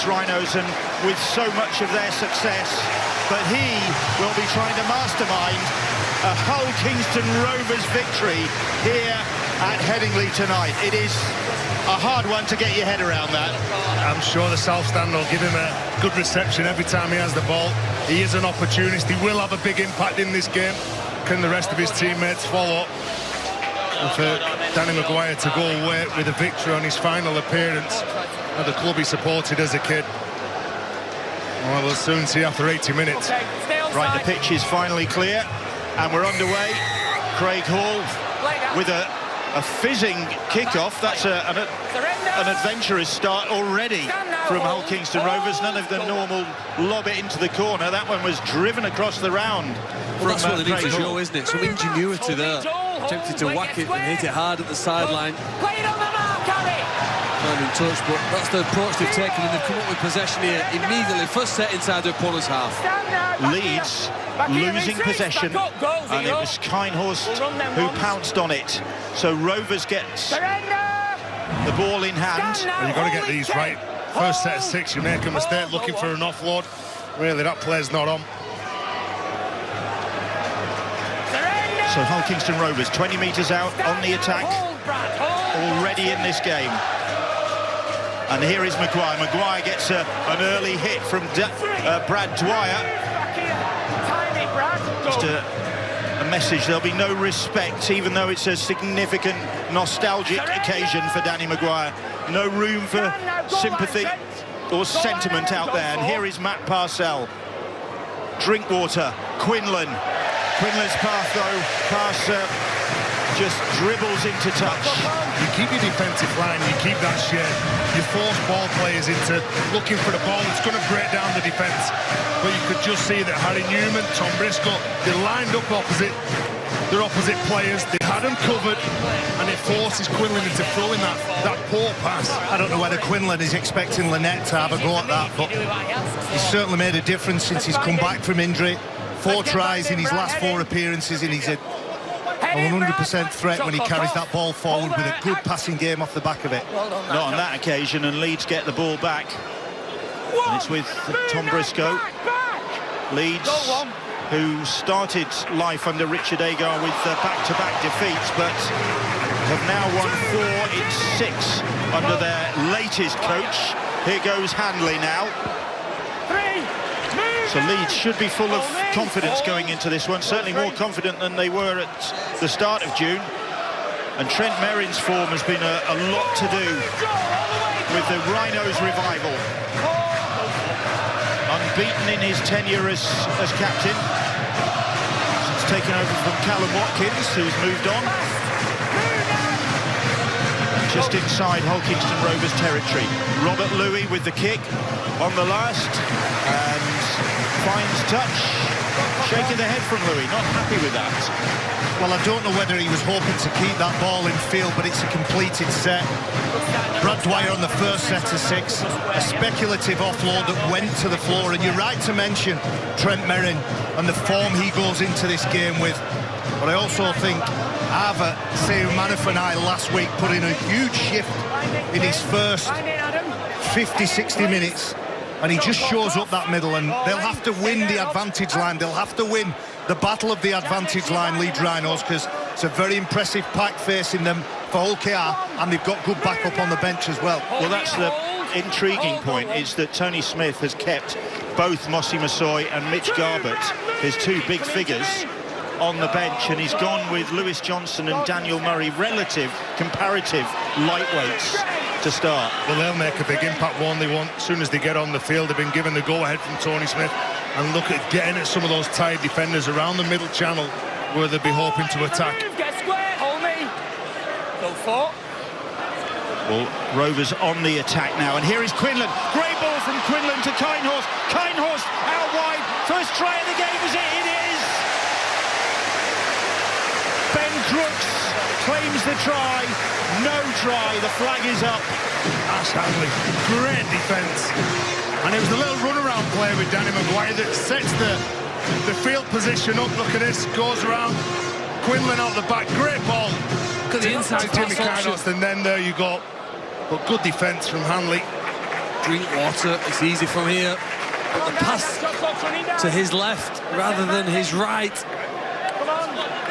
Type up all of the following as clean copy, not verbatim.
Leeds Rhinos and with so much of their success, but he will be trying to mastermind a Hull Kingston Rovers victory here at Headingley tonight. It is a hard one to get your head around that. I'm sure the South Stand will give him a good reception every time he has the ball. He is an opportunist. He will have a big impact in this game. Can the rest of his teammates follow? And for Danny Maguire to go away with a victory on his final appearance at the club he supported as a kid. Well, we'll soon see after 80 minutes. Right, the pitch is finally clear and we're underway. Craig Hall with a fizzing kickoff. That's an adventurous start already from Hull Kingston Rovers. None of the normal lob it into the corner. That one was driven across the round. Well, that's what they need to show, isn't it? Some ingenuity there. Attempted to whack it and hit it hard at the sideline. Not in touch, but that's the approach they've taken, and they've come up with possession here immediately. First set inside the opponent's half. Leeds losing possession, and it was Kinehorst who pounced on it. So Rovers gets the ball in hand. Well, you've got to get these right. First set of 6, you make a mistake looking for an offload. Really, that play's not on. So Hull Kingston Rovers 20 metres out on the attack, already in this game. And here is Maguire. Maguire gets an early hit from Brad Dwyer. Just a message, there'll be no respect, even though it's a significant nostalgic occasion for Danny Maguire. No room for sympathy or sentiment out there. And here is Matt Parcell. Drinkwater, Quinlan. Quinlan's path, though, just dribbles into touch. You keep your defensive line, you keep that shape. You force ball players into looking for the ball. It's going to break down the defence. But you could just see that Harry Newman, Tom Briscoe, they lined up opposite their opposite players. They had them covered, and it forces Quinlan into throwing that poor pass. I don't know whether Quinlan is expecting Lynette to have a go at that, but he's certainly made a difference since he's come back from injury. 4 tries in his last 4 appearances, and he's a 100% threat when he carries that ball forward with a good passing game off the back of it. Not on that occasion, and Leeds get the ball back. And it's with Tom Briscoe. Leeds, who started life under Richard Agar with back-to-back defeats, but have now won 4 in 6 under their latest coach. Here goes Handley now. So Leeds should be full of confidence going into this one, certainly more confident than they were at the start of June. And Trent Merrin's form has been a lot to do with the Rhinos' revival. Unbeaten in his tenure as captain, since taking over from Callum Watkins, who's moved on. Just inside Hull Kingston Rovers territory. Robert Louis with the kick on the last, and finds touch. Shaking the head from Louis, not happy with that. Well, I don't know whether he was hoping to keep that ball in field, but it's a completed set. Brad Dwyer on the first set of 6, a speculative offload that went to the floor, and you're right to mention Trent Merrin and the form he goes into this game with. But I also think Ava Seumanafani last week put in a huge shift in his first 50-60 minutes, and he just shows up that middle, and they'll have to win the advantage line. They'll have to win the battle of the advantage line, Leeds Rhinos, because it's a very impressive pack facing them for Hull KR, and they've got good backup on the bench as well. Well, that's the intriguing point, is that Tony Smith has kept both Mossy Massoy and Mitch Garbett, his 2 big figures, on the bench, and he's gone with Lewis Johnson and Daniel Murray, comparative lightweights to start. Well, they'll make a big impact, one they want. As soon as they get on the field, they've been given the go-ahead from Tony Smith, and look at getting at some of those tired defenders around the middle channel where they'll be hoping to attack. Well, Rovers on the attack now, and here is Quinlan. Great ball from Quinlan to Kinehorst. Kinehorst out wide. First try of the game, is it? It is. Ben Crooks claims the try. No try. The flag is up. Ash Handley, great defence. And it was the little run-around play with Danny Maguire that sets the field position up. Look at this, goes around. Quinlan out the back, great ball. Look at the inside to Jimmy Kinehorst, and then there you go. But good defence from Handley. drink water. It's easy from here. But the pass to his left rather than his right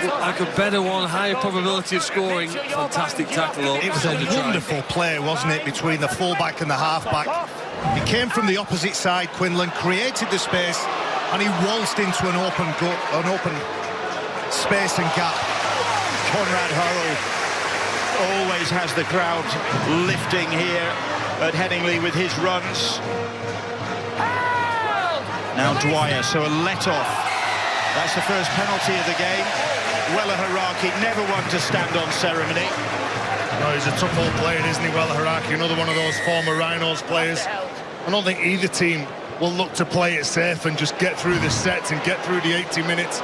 looked like a better one, higher probability of scoring. Fantastic tackle though. It was a wonderful play, wasn't it, between the fullback and the halfback. He came from the opposite side, Quinlan, created the space, and he waltzed into an open space and gap. Conrad Hurrell always has the crowd lifting here at Headingley with his runs. Now Dwyer, so a let-off. That's the first penalty of the game. Wella Haraki, never one to stand on ceremony. No, he's a tough old player, isn't he, Wella Haraki? Another one of those former Rhinos players. I don't think either team will look to play it safe and just get through the sets and get through the 80 minutes.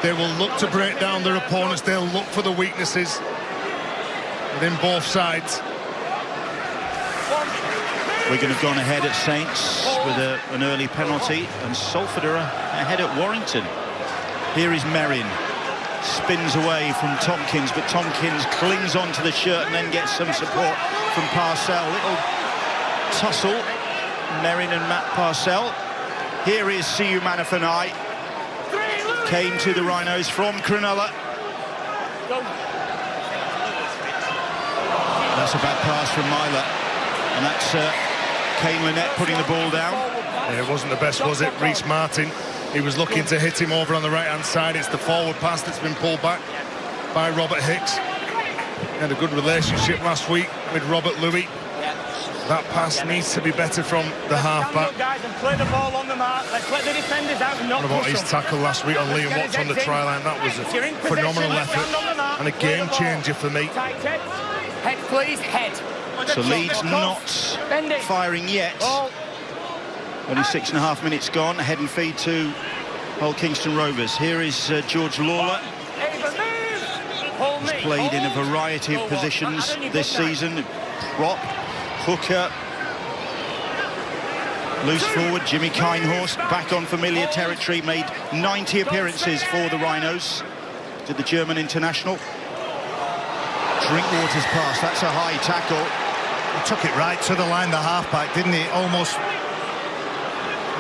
They will look to break down their opponents. They'll look for the weaknesses within both sides. Wigan have gone ahead at Saints with an early penalty, and Salford are ahead at Warrington. Here is Merrin. Spins away from Tompkins, but Tompkins clings onto the shirt and then gets some support from Parcell. Little tussle, Merrin and Matt Parcell. Here is Siu Manafanai. Came to the Rhinos from Cronulla. That's a bad pass from Myler, and that's Kane Lynette putting the ball down. Yeah, it wasn't the best, was it? Reece Martin, he was looking to hit him over on the right-hand side. It's the forward pass that's been pulled back by Robert Hicks. He had a good relationship last week with Robert Louis. That pass needs to be better from the half-back. Play the ball on the mark. Let's let the defenders out and not What about his tackle last week on Liam Watts on the try line? That was a phenomenal effort and a game changer for me. Head, please, head. So Leeds not firing yet. Only 6.5 minutes gone. Head and feed to Hull Kingston Rovers. Here is George Lawler. He's played in a variety of positions this season. Prop, hooker, loose forward. Jimmy Kinehorst back on familiar territory. Made 90 appearances for the Rhinos. Did the German international. Drinkwater's pass. That's a high tackle. He took it right to the line, the halfback, didn't he? Almost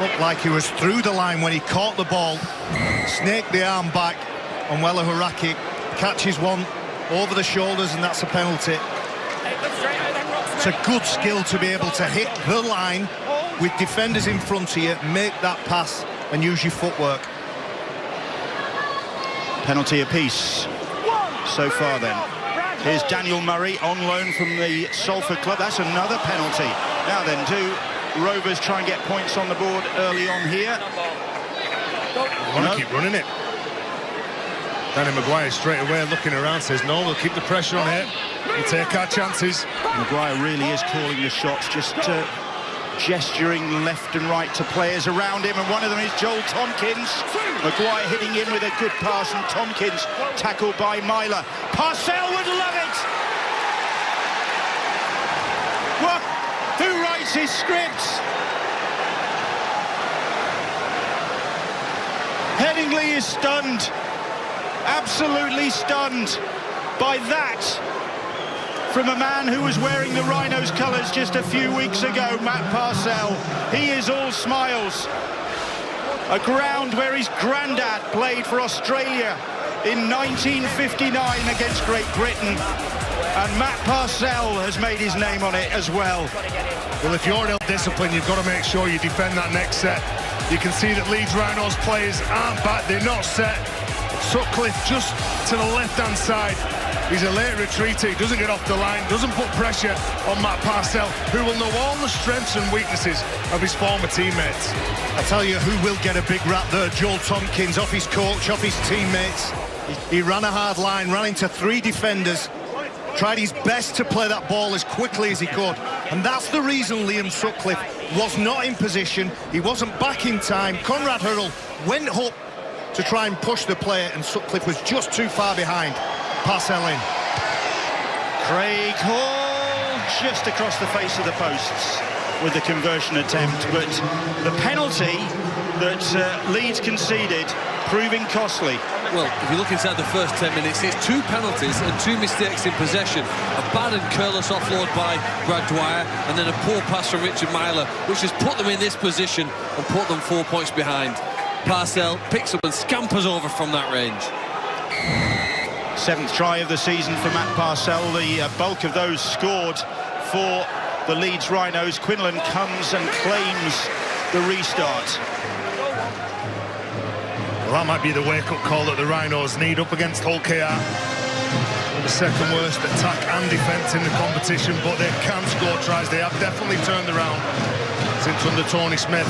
looked like he was through the line when he caught the ball. Snaked the arm back, and Wella Haraki catches one over the shoulders, and that's a penalty. It's a good skill to be able to hit the line with defenders in front of you, make that pass and use your footwork. Penalty apiece so far then. Here's Daniel Murray on loan from the Salford club. That's another penalty. Now then, do Rovers try and get points on the board early on here? They want to keep running it. Danny Maguire straight away looking around, says no, we'll keep the pressure on here. We'll take our chances. Maguire really is calling the shots, just gesturing left and right to players around him, and one of them is Joel Tompkins. Maguire hitting in with a good pass, and Tompkins tackled by Myler. Parcell would love it! What? Who writes his scripts? Headingley is stunned, absolutely stunned by that from a man who was wearing the Rhinos colours just a few weeks ago, Matt Parcell. He is all smiles. A ground where his granddad played for Australia in 1959 against Great Britain. And Matt Parcell has made his name on it as well. Well, if you're ill-disciplined, you've got to make sure you defend that next set. You can see that Leeds Rhinos players aren't back, they're not set. Sutcliffe just to the left-hand side. He's a late retreater, he doesn't get off the line, doesn't put pressure on Matt Parcell, who will know all the strengths and weaknesses of his former teammates. I tell you who will get a big rap there, Joel Tompkins, off his coach, off his teammates. He ran a hard line, ran into 3 defenders, tried his best to play that ball as quickly as he could. And that's the reason Liam Sutcliffe was not in position, he wasn't back in time. Conrad Hurrell went up to try and push the play, and Sutcliffe was just too far behind. Parcell in. Craig Hall just across the face of the posts with the conversion attempt, but the penalty that Leeds conceded proving costly. well, if you look inside the first 10 minutes, it's 2 penalties and 2 mistakes in possession. A bad and careless offload by Brad Dwyer, and then a poor pass from Richard Myler, which has put them in this position and put them 4 points behind. Parcell picks up and scampers over from that range. 7th try of the season for Matt Parcell, the bulk of those scored for the Leeds Rhinos. Quinlan comes and claims the restart. Well, that might be the wake-up call that the Rhinos need up against Hull KR. The second worst attack and defence in the competition, but they can score tries. They have definitely turned around since under Tony Smith.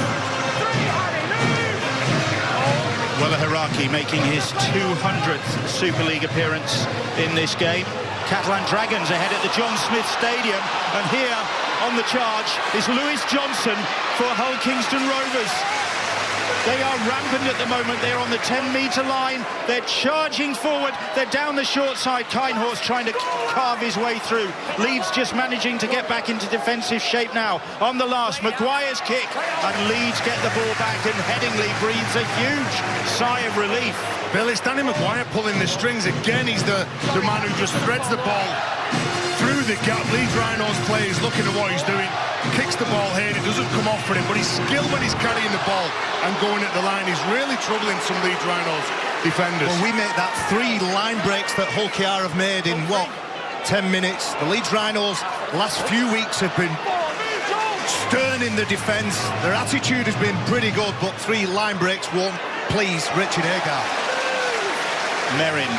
Wella Hiraki making his 200th Super League appearance in this game. Catalan Dragons ahead at the John Smith Stadium, and here on the charge is Lewis Johnson for Hull Kingston Rovers. They are rampant at the moment. They're on the 10-metre line. They're charging forward. They're down the short side. Kinehorst trying to carve his way through. Leeds just managing to get back into defensive shape now. On the last, Maguire's kick, and Leeds get the ball back, and Headingley breathes a huge sigh of relief. Bill, it's Danny Maguire pulling the strings again. He's the man who just threads the ball through the gap. Leeds Rhinos player is looking at what he's doing, kicks the ball here, it doesn't come off for him, but he's skilled when he's carrying the ball and going at the line. He's really troubling some Leeds Rhinos defenders. Well, we make that 3 line breaks that Hull KR have made in, what, 10 minutes. The Leeds Rhinos last few weeks have been stern in the defence. Their attitude has been pretty good, but 3 line breaks won't please Richard Agar. Merrin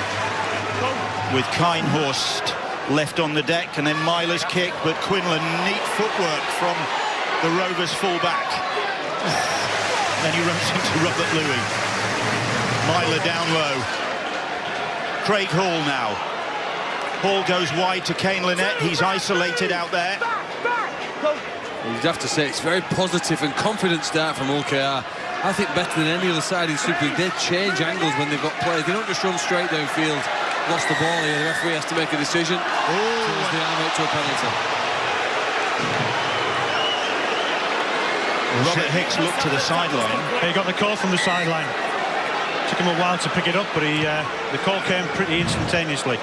with Kinehorst left on the deck, and then Myler's kick, but Quinlan, neat footwork from the Rovers full-back. Then he runs into Robert Louis. Myler down low. Craig Hall now. Hall goes wide to Kane Lynette. He's isolated out there. You'd have to say it's very positive and confident start from Hull KR. I think better than any other side in Super League. They change angles when they've got players. They don't just run straight downfield. Lost the ball here. The referee has to make a decision. Turns the arm out to a penalty. Robert Hicks looked to the sideline. He got the call from the sideline. Took him a while to pick it up, but the call came pretty instantaneously.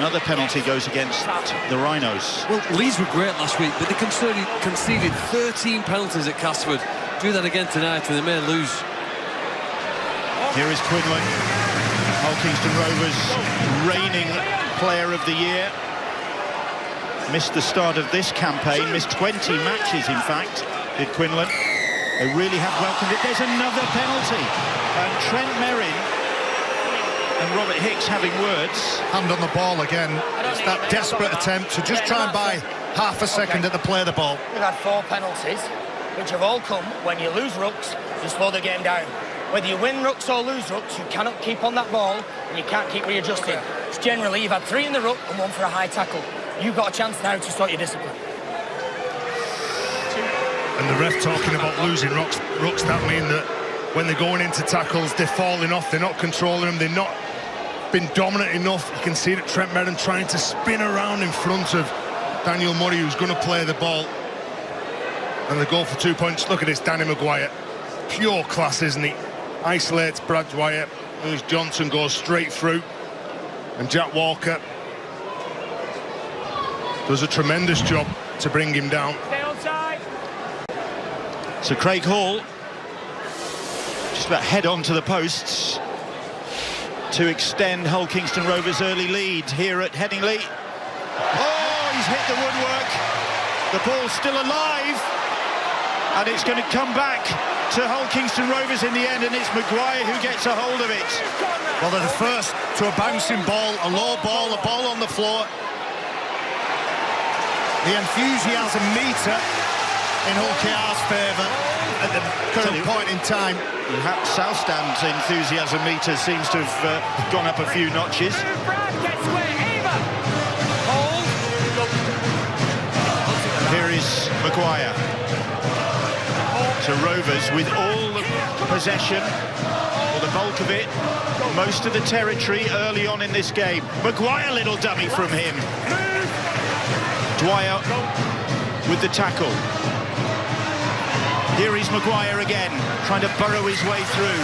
Another penalty goes against the Rhinos. Well, Leeds were great last week, but they conceded 13 penalties at Casford. Do that again tonight and they may lose. Here is Quinlan. Hull Kingston Rovers reigning player of the year. Missed the start of this campaign, missed 20 matches in fact, did Quinlan. They really have welcomed it. There's another penalty. And Trent Merrin and Robert Hicks having words. Hand on the ball again. It's that desperate attempt to just try and buy half a second at the play of the ball. We've had 4 penalties, which have all come when you lose rucks, you slow the game down. Whether you win rucks or lose rucks, you cannot keep on that ball and you can't keep readjusting. It's generally, you've had 3 in the ruck and 1 for a high tackle. You've got a chance now to sort your discipline. And the ref talking about losing rucks, that mean that when they're going into tackles, they're falling off, they're not controlling them, they're not been dominant enough. You can see that Trent Merrin trying to spin around in front of Daniel Murray, who's going to play the ball. And they go for 2 points. Look at this, Danny Maguire. Pure class, isn't he? Isolates Brad Dwyer. Lewis Johnson goes straight through. And Jack Walker does a tremendous job to bring him down. Stay on side. So Craig Hall just about head on to the posts to extend Hull Kingston Rovers' early lead here at Headingley. Oh, he's hit the woodwork. The ball's still alive. And it's going to come back to Hull Kingston Rovers in the end, and it's Maguire who gets a hold of it. Well, they're the first to a bouncing ball, a low ball, a ball on the floor. The enthusiasm meter in Hull KR's favour at the current point in time. South Stand's enthusiasm meter seems to have gone up a few notches. Here is Maguire. So Rovers with all the possession, or the bulk of it, most of the territory early on in this game. Maguire, little dummy from him. Dwyer with the tackle. Here is Maguire again, trying to burrow his way through.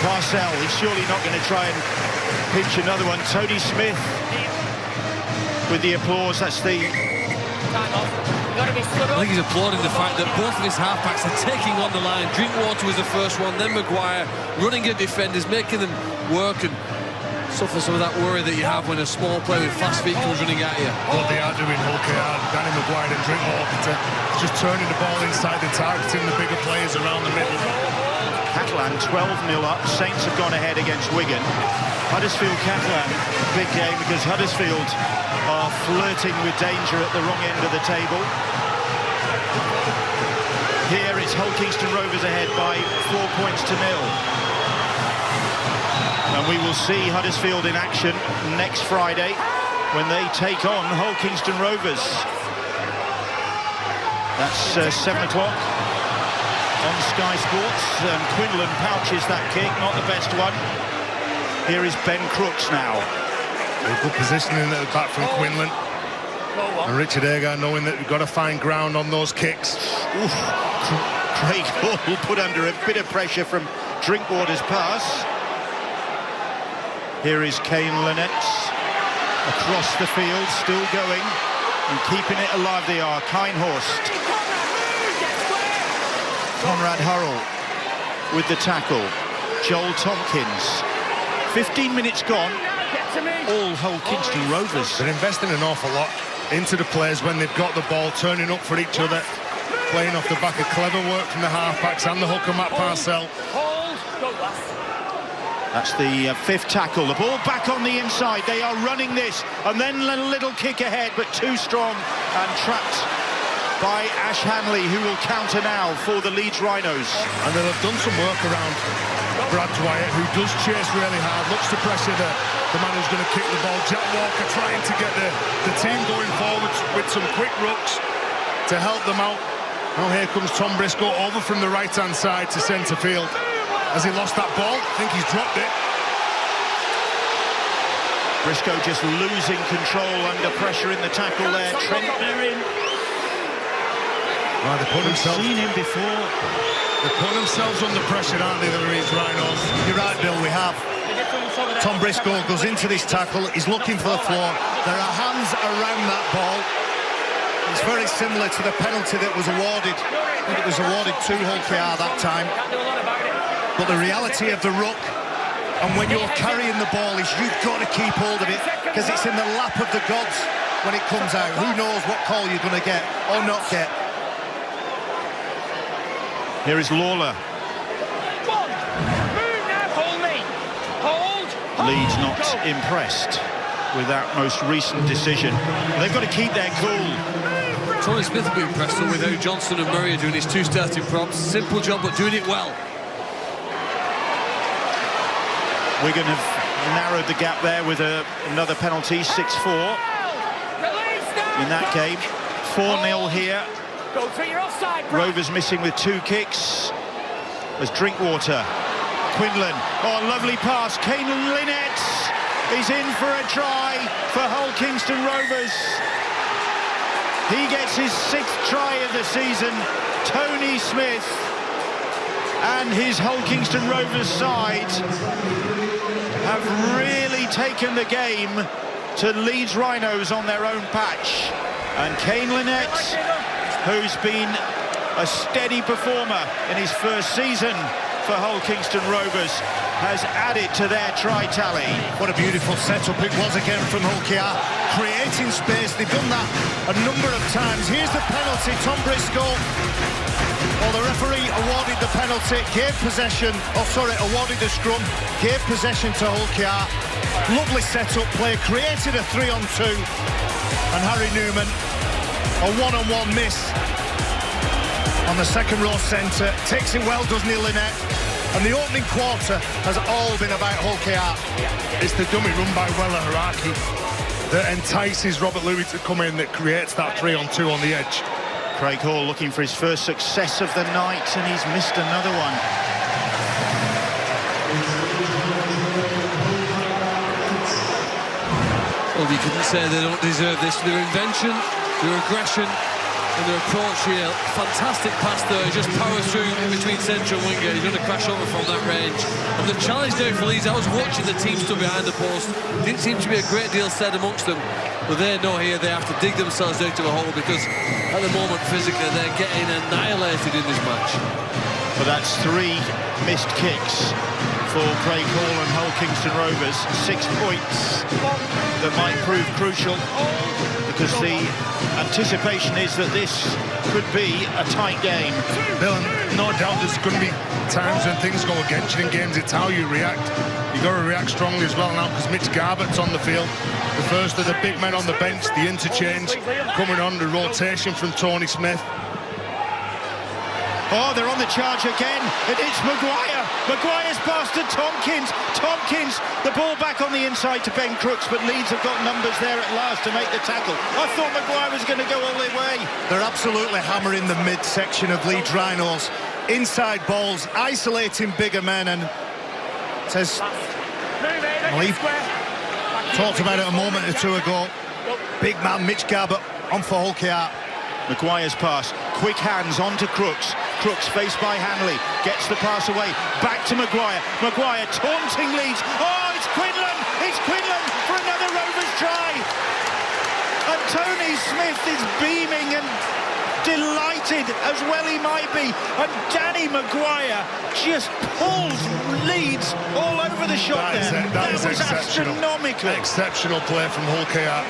Parcell, he's surely not going to try and pinch another one. Tony Smith with the applause. That's the... I think he's applauding the fact that both of his halfbacks are taking on the line. Drinkwater was the first one, then Maguire running at defenders, making them work and suffer some of that worry that you have when a small player with fast feet comes running at you. What they are doing, Hull KR, Danny Maguire and Drinkwater, just turning the ball inside and targeting the bigger players around the middle. Catalan 12-0 up. Saints have gone ahead against Wigan. Huddersfield Catalan, big game because Huddersfield are flirting with danger at the wrong end of the table. Here it's Hull Kingston Rovers ahead by 4 points to 0. And we will see Huddersfield in action next Friday when they take on Hull Kingston Rovers. That's 7 o'clock on Sky Sports. And Quinlan pouches that kick, not the best one. Here is Ben Crooks now. Good positioning at the back from Quinlan. And Richard Agar knowing that we've got to find ground on those kicks. Oof. Craig Hall put under a bit of pressure from Drinkwater's pass. Here is Kane Lynette across the field, still going and keeping it alive. They are Kinehorst. Conrad Hurrell with the tackle. Joel Tompkins. 15 minutes gone. All Hull Kingston Rovers. They're investing an awful lot into the players when they've got the ball, turning up for each other, playing off the back of clever work from the halfbacks and the hooker Matt Parcell. That's the fifth tackle. The ball back on the inside. They are running this, and then a little kick ahead, but too strong and trapped by Ash Hanley, who will counter now for the Leeds Rhinos. And they'll have done some work around Brad Dwyer, who does chase really hard, looks to pressure the man who's going to kick the ball. Jack Walker trying to get the team going forward with some quick rucks to help them out. Now here comes Tom Briscoe over from the right-hand side to centre field. Has he lost that ball? I think he's dropped it. Briscoe just losing control under pressure in the tackle there. Trent Merrin. Well, they put themselves... We've seen him before. They put themselves under pressure, aren't they, the Leeds Rhinos? You're right, Bill, we have. Tom Briscoe goes into this tackle, he's looking for the floor. There are hands around that ball. It's very similar to the penalty that was awarded. I think it was awarded to Hull KR that time. But the reality of the ruck, and when you're carrying the ball, is you've got to keep hold of it, because it's in the lap of the gods when it comes out. Who knows what call you're going to get or not get. Here is Lawler. Leeds not impressed with that most recent decision. They've got to keep their cool. Tony Smith will be impressed with how Johnston and Murray are doing his two starting props. Simple job, but doing it well. Wigan have narrowed the gap there with another penalty, 6-4 in that game. 4-0 here. Rovers missing with 2 kicks. As Drinkwater. Quinlan. Oh, lovely pass. Kane Lynette is in for a try for Hull Kingston Rovers. He gets his 6th try of the season. Tony Smith and his Hull Kingston Rovers side have really taken the game to Leeds Rhinos on their own patch. And Kane Lynette, who's been a steady performer in his first season for Hull Kingston Rovers, has added to their try tally. What a beautiful setup it was again from Hull KR, creating space. They've done that a number of times. Here's the penalty. Tom Briscoe. Well, the referee awarded the penalty, gave possession, awarded the scrum, gave possession to Hull KR. Lovely setup play, created a 3-on-2, and Harry Newman, a one-on-one miss on the second row centre. Takes it well, doesn't he, Lynette? And the opening quarter has all been about Hull KR. It's the dummy run by Weller Haraki that entices Robert Louis to come in, that creates that 3-on-2 on the edge. Craig Hall looking for his first success of the night, and he's missed another one. Well, you couldn't say they don't deserve this. Their invention, their aggression, in their approach here. Fantastic pass there, he just powers through in between centre and winger. He's going to crash over from that range. And the challenge there for Leeds, I was watching the team stood behind the post. Didn't seem to be a great deal said amongst them, but they know here they have to dig themselves out of a hole, because at the moment physically they're getting annihilated in this match. Well, that's 3 missed kicks for Craig Hall and Hull Kingston Rovers. 6 points that might prove crucial, because the anticipation is that this could be a tight game. Bill, no doubt there's going to be times when things go against you in games. It's how you react. You've got to react strongly as well now, because Mitch Garbutt's on the field. The first of the big men on the bench, the interchange coming on, the rotation from Tony Smith. Oh, they're on the charge again, and it's Maguire. Maguire's pass to Tompkins. Tompkins, the ball back on the inside to Ben Crooks, but Leeds have got numbers there at last to make the tackle. I thought Maguire was going to go all the way. They're absolutely hammering the mid-section of Leeds Rhinos. Inside balls, isolating bigger men, and says, well, he talked about it a moment or two ago. Big man Mitch Garbutt on for Hull KR. Maguire's pass, quick hands onto Crooks. Crooks faced by Hanley, gets the pass away, back to Maguire. Maguire taunting Leeds. Oh, it's Quinlan! It's Quinlan for another Rovers try! And Tony Smith is beaming and delighted, as well he might be. And Danny Maguire just pulls Leeds all over the shop there. That was astronomical. Exceptional play from Hull KR.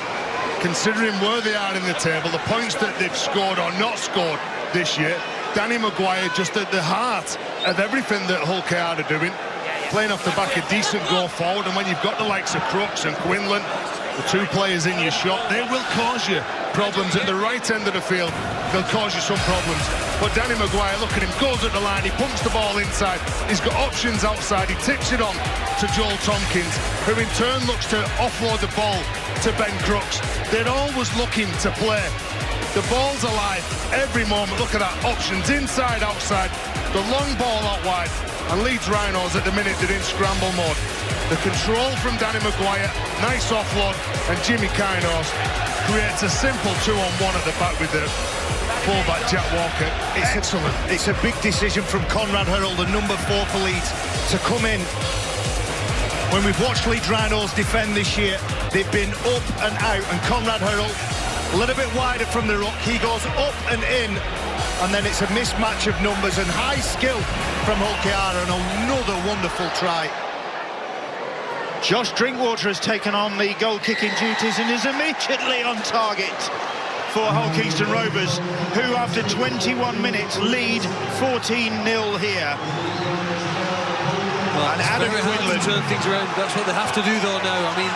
Considering where they are in the table, the points that they've scored or not scored this year, Danny Maguire just at the heart of everything that Hull KR are doing, playing off the back a decent go forward. And when you've got the likes of Crooks and Quinlan, the 2 players in your shot, they will cause you problems at the right end of the field. They'll cause you some problems. But Danny Maguire, look at him, goes at the line, he pumps the ball inside, he's got options outside, he tips it on to Joel Tompkins, who in turn looks to offload the ball to Ben Crooks. They're always looking to play. The ball's alive every moment. Look at that, options inside, outside, the long ball out wide, and Leeds Rhinos at the minute they're in scramble mode. The control from Danny Maguire, nice offload, and Jimmy Kynhorst creates a simple 2-on-1 at the back with the fullback Jack Walker. It's excellent. It's a big decision from Conrad Hurrell, the number 4 for Leeds, to come in. When we've watched Leeds Rhinos defend this year, they've been up and out, and Conrad Hurrell a little bit wider from the ruck, he goes up and in, and then it's a mismatch of numbers and high skill from Hull KR, and another wonderful try. Josh Drinkwater has taken on the goal-kicking duties and is immediately on target for Hull Kingston Rovers, who after 21 minutes lead 14-0 here. Well, and Adam Quinlan to turn things around. That's what they have to do though now. I mean,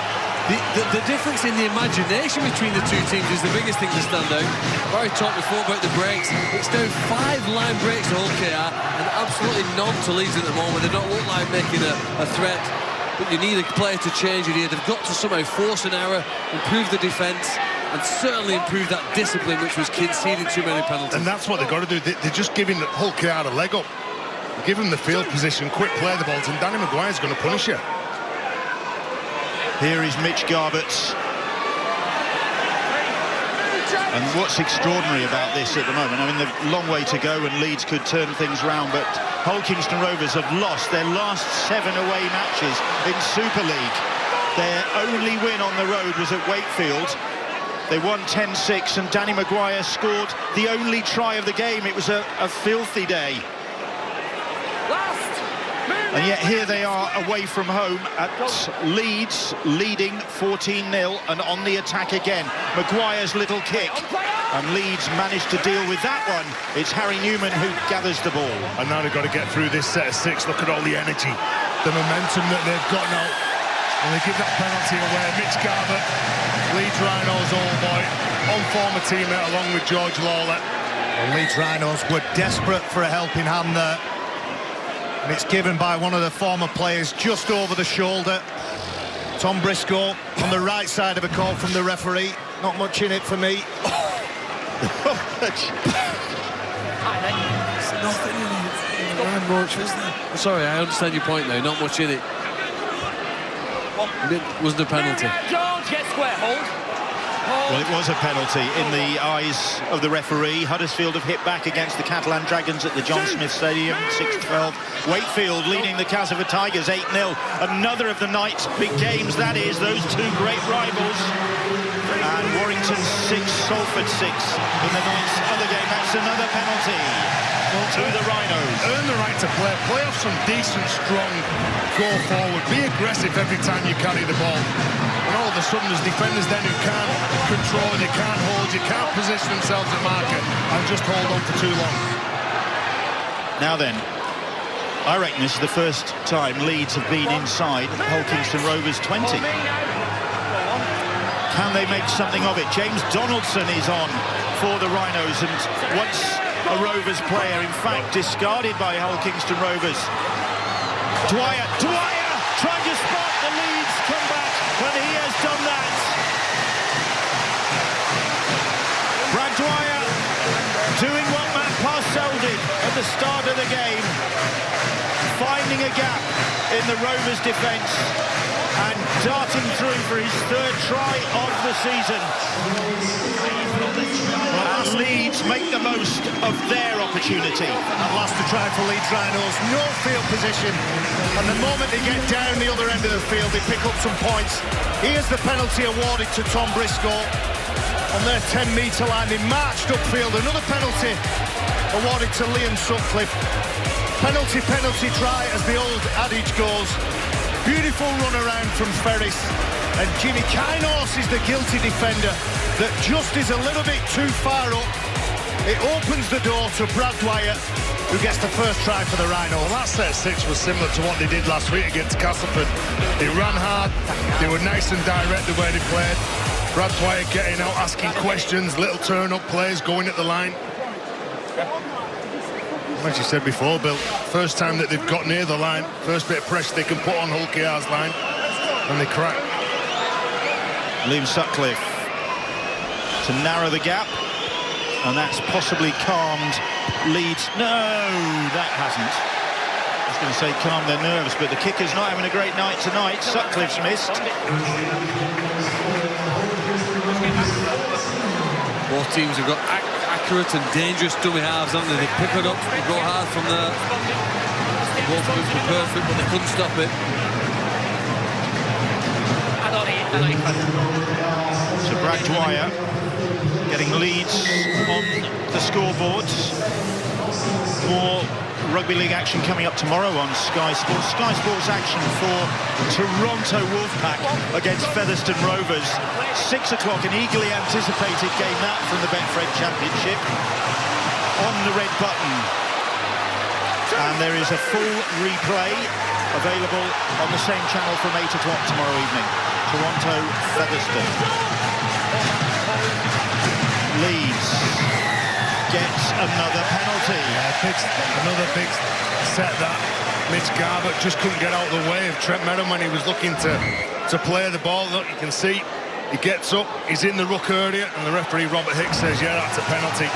the difference in the imagination between the 2 teams is the biggest thing to stand out. Barry talked before about the breaks. It's now 5 line breaks to Hull KR and absolutely none to Leeds at the moment. They don't look like making a threat, but you need a player to change it here. They've got to somehow force an error, improve the defence, and certainly improve that discipline which was conceding too many penalties. And that's what they've got to do. They're just giving Hull KR a leg up. Give him the field position, quick play the balls, and Danny Maguire's going to punish you. Here is Mitch Garbutt. And what's extraordinary about this at the moment, I mean, they've a long way to go and Leeds could turn things round, but Hull Kingston Rovers have lost their last 7 away matches in Super League. Their only win on the road was at Wakefield. They won 10-6 and Danny Maguire scored the only try of the game. It was a filthy day. And yet here they are away from home at Leeds, leading 14-0 and on the attack again. Maguire's little kick, and Leeds managed to deal with that one. It's Harry Newman who gathers the ball. And now they've got to get through this set of 6. Look at all the energy, the momentum that they've got now. And they give that penalty away. Mitch Garbutt, Leeds Rhinos old boy, on former teammate along with George Lawler. And Leeds Rhinos were desperate for a helping hand there. And it's given by one of the former players just over the shoulder. Tom Briscoe on the right side of a call from the referee. Not much in it for me. There's nothing in it. Not much, isn't there? Sorry, I understand your point now. Not much in it. It wasn't a penalty. George, get square, hold. Well, it was a penalty in the eyes of the referee. Huddersfield have hit back against the Catalan Dragons at the John Smith Stadium, 6-12. Wakefield leading the Cassava Tigers 8-0. Another of the night's big games, that is, those two great rivals. And Warrington 6, Salford 6 in the night's other game. That's another penalty to the Rhinos. Earn the right to play off some decent, strong, go forward, be aggressive every time you carry the ball. And all of a sudden there's defenders then who can't control, you can't hold, you can't position themselves at market and just hold on for too long. Now then, I reckon this is the first time Leeds have been inside Hull Kingston Rovers 20. Can they make something of it? James Donaldson is on for the Rhinos, and once a Rovers player, in fact, discarded by Hull Kingston Rovers. Dwyer trying to spot the Leeds comeback, and he has done that. Brad Dwyer doing what Matt Parcell did at the start of the game, finding a gap in the Rovers' defence and darting through for his third try of the season. And Leeds make the most of their opportunity. At last a try for Leeds Rhinos, no field position, and the moment they get down the other end of the field they pick up some points. Here's the penalty awarded to Tom Briscoe on their 10-metre line. They marched upfield, another penalty awarded to Liam Sutcliffe. Penalty try, as the old adage goes. Beautiful run around from Ferris, and Jimmy Kainos is the guilty defender that just is a little bit too far up. It opens the door to Brad Dwyer, who gets the first try for the Rhinos. Well, that set 6 was similar to what they did last week against Castleford. They ran hard, they were nice and direct the way they played. Brad Dwyer getting out, asking questions, little turn-up plays, going at the line. As you said before, Bill, first time that they've got near the line, first bit of pressure they can put on Hull KR's line, and they crack. Liam Sutcliffe to narrow the gap, and that's possibly calmed Leeds. No, that hasn't. I was going to say calm their nerves, but the kicker's not having a great night tonight. Sutcliffe's missed. Both teams have got accurate and dangerous dummy halves, haven't they? They pick it up, they go hard from there. Both moves were perfect, but they couldn't stop it. So Brad Dwyer getting Leeds on the scoreboards. More rugby league action coming up tomorrow on Sky Sports. Sky Sports action for Toronto Wolfpack against Featherstone Rovers. 6 o'clock, an eagerly anticipated game that from the Betfred Championship on the red button. And there is a full replay available on the same channel from 8 o'clock tomorrow evening. Toronto Featherstone. Leeds gets another penalty. Another big set that Mitch Garbutt just couldn't get out of the way of Trent Merriman when he was looking to play the ball. Look, you can see he gets up, he's in the ruck area, and the referee Robert Hicks says, yeah, that's a penalty.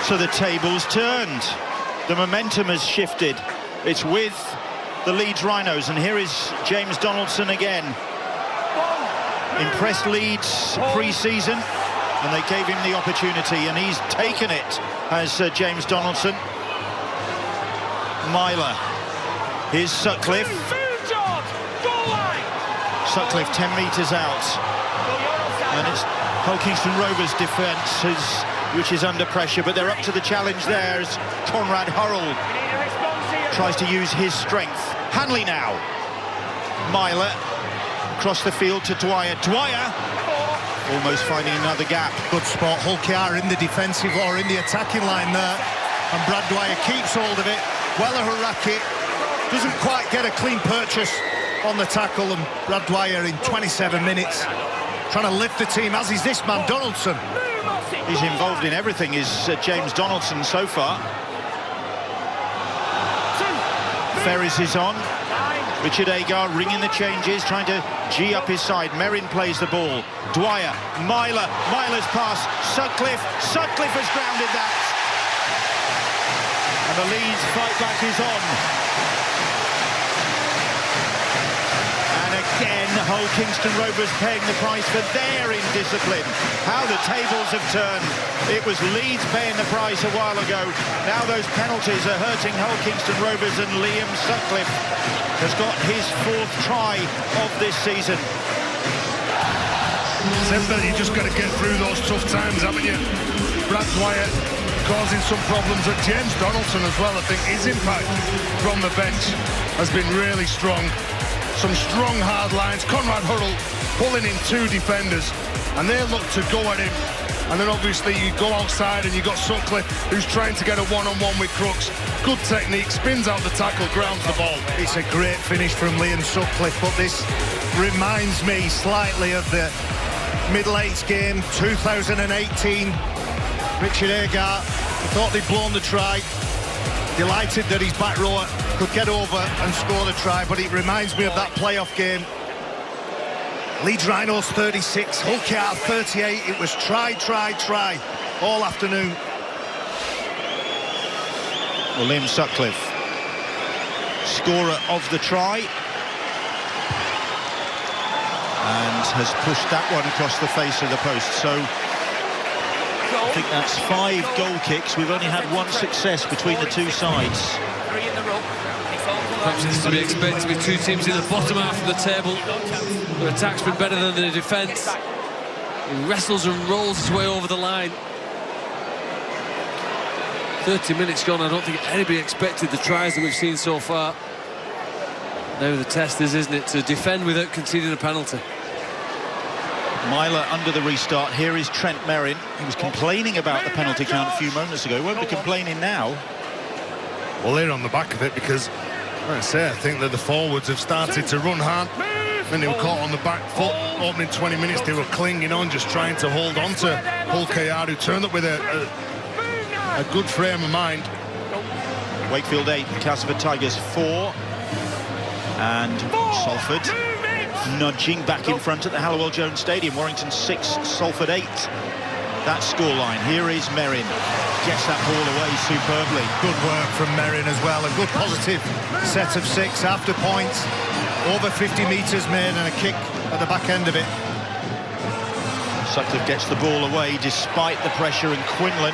So the table's turned. The momentum has shifted. It's with the Leeds Rhinos, and here is James Donaldson again. Impressed Leeds pre-season, and they gave him the opportunity, and he's taken it as James Donaldson. Myler. Here's Sutcliffe. Sutcliffe 10 metres out. And it's Hull Kingston Rovers' defence which is under pressure, but they're up to the challenge there as Conrad Hurrell tries to use his strength. Hanley now. Myler across the field to Dwyer. Dwyer almost finding another gap. Good spot. Hull KR in the defensive or in the attacking line there, and Brad Dwyer keeps hold of it. Weller Haraki doesn't quite get a clean purchase on the tackle, and Brad Dwyer in 27 minutes trying to lift the team, as is this man, Donaldson. He's involved in everything, is James Donaldson so far. Ferris is on. Richard Agar ringing the changes, trying to G up his side. Merrin plays the ball. Dwyer, Myler, Myler's pass. Sutcliffe has grounded that. And the Leeds fight back is on. And again, Hull Kingston Rovers paying the price for their indiscipline. How the tables have turned. It was Leeds paying the price a while ago. Now those penalties are hurting Hull Kingston Rovers, and Liam Sutcliffe has got his 4th try of this season. Simple, you just got to get through those tough times, haven't you? Brad Dwyer causing some problems at James Donaldson as well. I think his impact from the bench has been really strong. Some strong hard lines. Conrad Hurrell pulling in 2 defenders, and they look to go at him. And then obviously you go outside and you've got Sutcliffe who's trying to get a one-on-one with Crooks. Good technique, spins out the tackle, grounds the ball. It's a great finish from Liam Sutcliffe, but this reminds me slightly of the Middle-Eights game 2018. Richard Agard thought they'd blown the try. Delighted that his back rower could get over and score the try, but it reminds me of that playoff game. Leeds Rhinos 36, Hull KR 38. It was try all afternoon. Well, Liam Sutcliffe, scorer of the try, and has pushed that one across the face of the post. So I think that's 5 goal kicks. We've only had 1 success between the 2 sides. Perhaps it's to be expected with 2 teams in the bottom half of the table. The attack's been better than the defence. He wrestles and rolls his way over the line. 30 minutes gone, I don't think anybody expected the tries that we've seen so far. Now the test is, isn't it, to defend without conceding a penalty. Myler under the restart. Here is Trent Merrin. He was complaining about the penalty count a few moments ago. He won't be complaining now. Well, they're on the back of it because, like I say, I think that the forwards have started to run hard. Then they were caught on the back foot. Opening 20 minutes, they were clinging on, just trying to hold on to Hull KR, who turned up with a good frame of mind. Wakefield 8, Castleford Tigers 4. And Salford nudging back in front at the Hallowell Jones Stadium. Warrington 6, Salford 8. That scoreline. Here is Merrin. Gets that ball away superbly. Good work from Merrin as well. A good positive set of 6 after points. Over 50 metres made and a kick at the back end of it. Sutcliffe gets the ball away despite the pressure, and Quinlan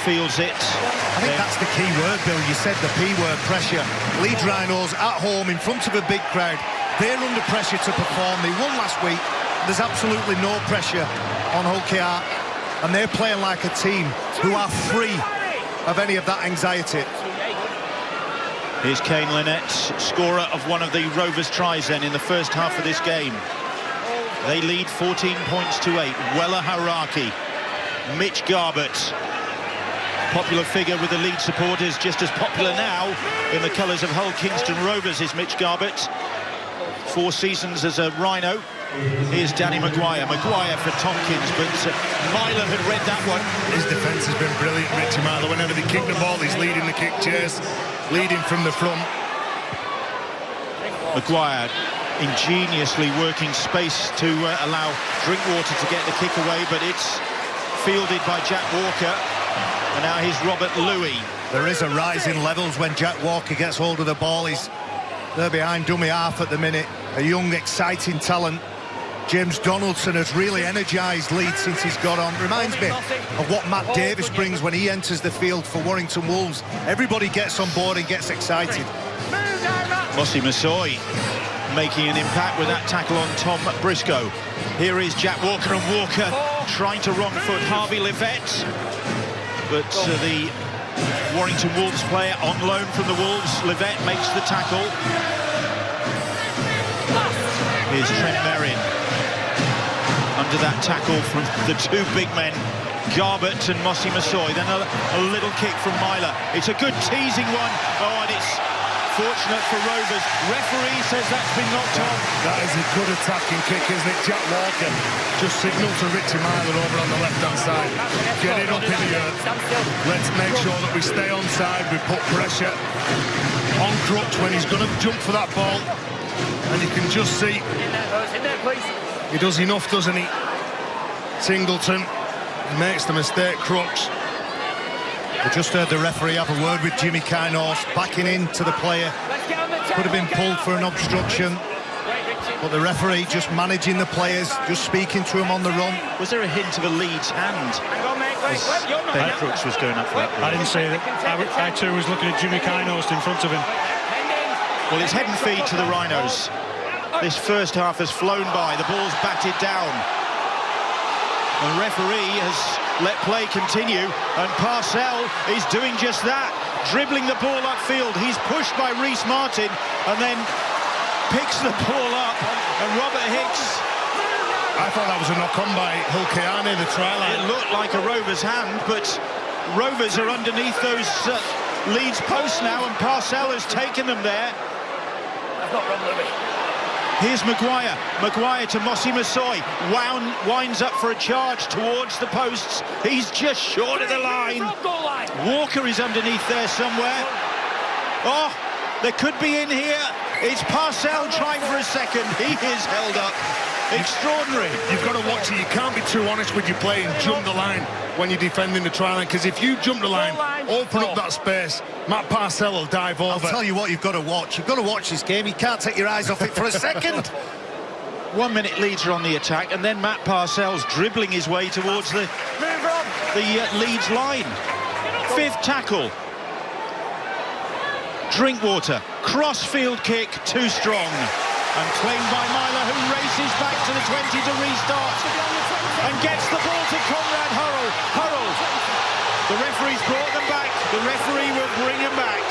feels it. I think that's the key word, Bill. You said the P word, pressure. Leeds Rhinos at home in front of a big crowd. They're under pressure to perform. They won last week. There's absolutely no pressure on Hull KR, and they're playing like a team who are free of any of that anxiety. Here's Kane Lynette, scorer of one of the Rovers' tries then in the first half of this game. They lead 14 points to 8. Weller Haraki, Mitch Garbett, popular figure with the Leeds supporters, just as popular now in the colours of Hull Kingston Rovers is Mitch Garbett. 4 seasons as a Rhino. Here's Danny Maguire. Maguire for Tompkins, but Myler had read that one. His defence has been brilliant, Richie Myler. Whenever they kick the ball, he's leading the kick chase, leading from the front. Maguire ingeniously working space to allow Drinkwater to get the kick away, but it's fielded by Jack Walker. And now here's Robert Louis. There is a rise in levels when Jack Walker gets hold of the ball. They're behind dummy half at the minute. A young, exciting talent. James Donaldson has really energised Leeds since he's got on. Reminds me of what Matt Davis brings when he enters the field for Warrington Wolves. Everybody gets on board and gets excited. Mossy Massoy making an impact with that tackle on Tom Briscoe. Here is Jack Walker, and Walker trying to wrong foot Harvey Livette. But the Warrington Wolves player on loan from the Wolves, Livette, makes the tackle. Here's Trent Merrin under that tackle from the 2 big men, Garbett and Mossy Massoy. Then a little kick from Myler. It's a good teasing one. Oh, and it's fortunate for Rovers. Referee says that's been knocked on. That is a good attacking kick, isn't it? Jack Walker just signalled to Richie Myler over on the left-hand side. Get it up in the air. Let's make sure that we stay onside. We put pressure on Crooks when he's going to jump for that ball. And you can just see he does enough, doesn't he? Singleton makes the mistake, Crooks. We just heard the referee have a word with Jimmy Kynors, backing into the player. Could have been pulled for an obstruction. But the referee just managing the players, just speaking to them on the run. Was there a hint of a Leeds hand as Ben Crooks was going up for that? I didn't see that. I too was looking at Jimmy Kynhorst in front of him. Well, it's head and feet to the Rhinos. This first half has flown by. The ball's batted down. The referee has let play continue, and Parcell is doing just that, dribbling the ball upfield. He's pushed by Reece Martin and then picks the ball up, and Robert Hicks. I thought that was a knock-on by Hulkiani, the try line. It looked like a Rovers hand, but Rovers are underneath those Leeds posts now, and Parcell has taken them there. That's not wrong, Louis. Here's Maguire. Maguire to Mossy Masoi. Winds up for a charge towards the posts. He's just short of the line. Walker is underneath there somewhere. Oh, there could be in here. It's Parcell trying for a second. He is held up. Extraordinary. You've got to watch it. You can't be too honest with your play and jump the line when you're defending the try line, because if you jump the line, open up that space, Matt Parcell will dive over. I'll tell you what you've got to watch. You've got to watch this game. You can't take your eyes off it for a second. 1 minute Leeds are on the attack, and then Matt Parcell's dribbling his way towards the Leeds line. Fifth tackle. Drinkwater. Cross-field kick, too strong. And claimed by Myler, who races back to the 20 to restart. And gets the ball to Conrad Hurrell. Hurrell. The referee's brought them back. The referee will bring them back.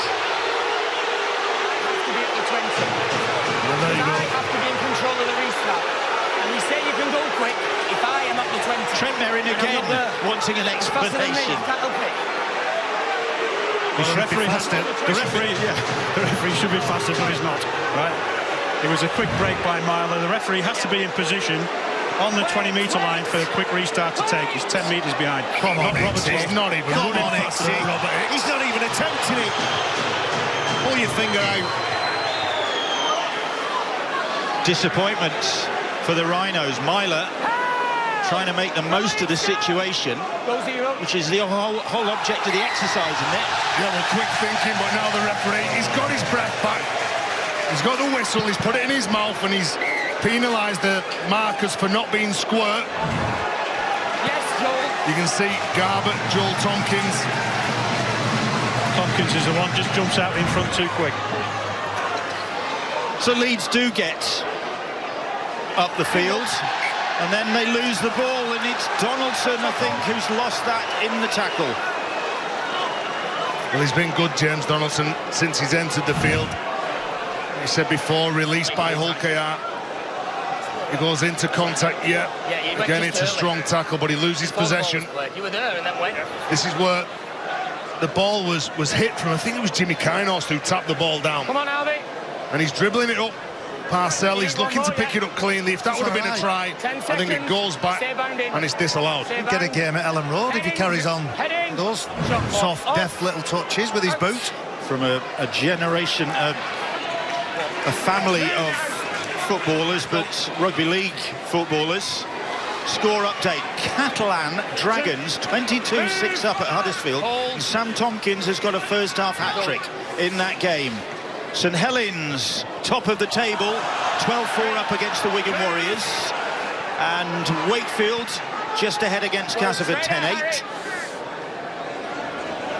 To be at the 20. Well, there you go. I have to be in control of the restart. And you say you can go quick if I am at the 20. Trent Merrin again wanting an Faster than me, explanation. you can't help it. Well, the referee should be faster, but he's not. Right? It was a quick break by Myler. The referee has to be in position on the 20-metre line for a quick restart to take. He's 10 metres behind. Come on, he's not even running faster than Robert Hicks. He's not even attempting it. Pull your finger out. Disappointment for the Rhinos. Myler trying to make the most of the situation, which is the whole object of the exercise, isn't it? Yeah, well, quick thinking, but now the referee, he's got his breath back. He's got the whistle, he's put it in his mouth, and he's penalised the markers for not being squirt. Yes, Joel. You can see Garbutt, Joel Tompkins. Tompkins is the one, just jumps out in front too quick. So Leeds do get up the field, and then they lose the ball, and it's Donaldson, I think, who's lost that in the tackle. Well, he's been good, James Donaldson, since he's entered the field. He said before, released by Hulkier. He goes into contact, again, it's a strong tackle, but he loses possession. You were there and then went. This is where the ball was hit from, I think it was Jimmy Kynhorst who tapped the ball down. Come on, Alvy. And he's dribbling it up. Parcell, he's looking to pick it up cleanly. If that would have been a try, I think it goes back and it's disallowed. He'll get a game at Ellen Road if he carries on those soft, deft little touches with his boot. From a generation, a family of footballers, but rugby league footballers. Score update: Catalan Dragons 22-6 up at Huddersfield, and Sam Tompkins has got a first half hat-trick in that game. St Helens top of the table, 12-4 up against the Wigan Warriors, and Wakefield just ahead against Castleford 10-8.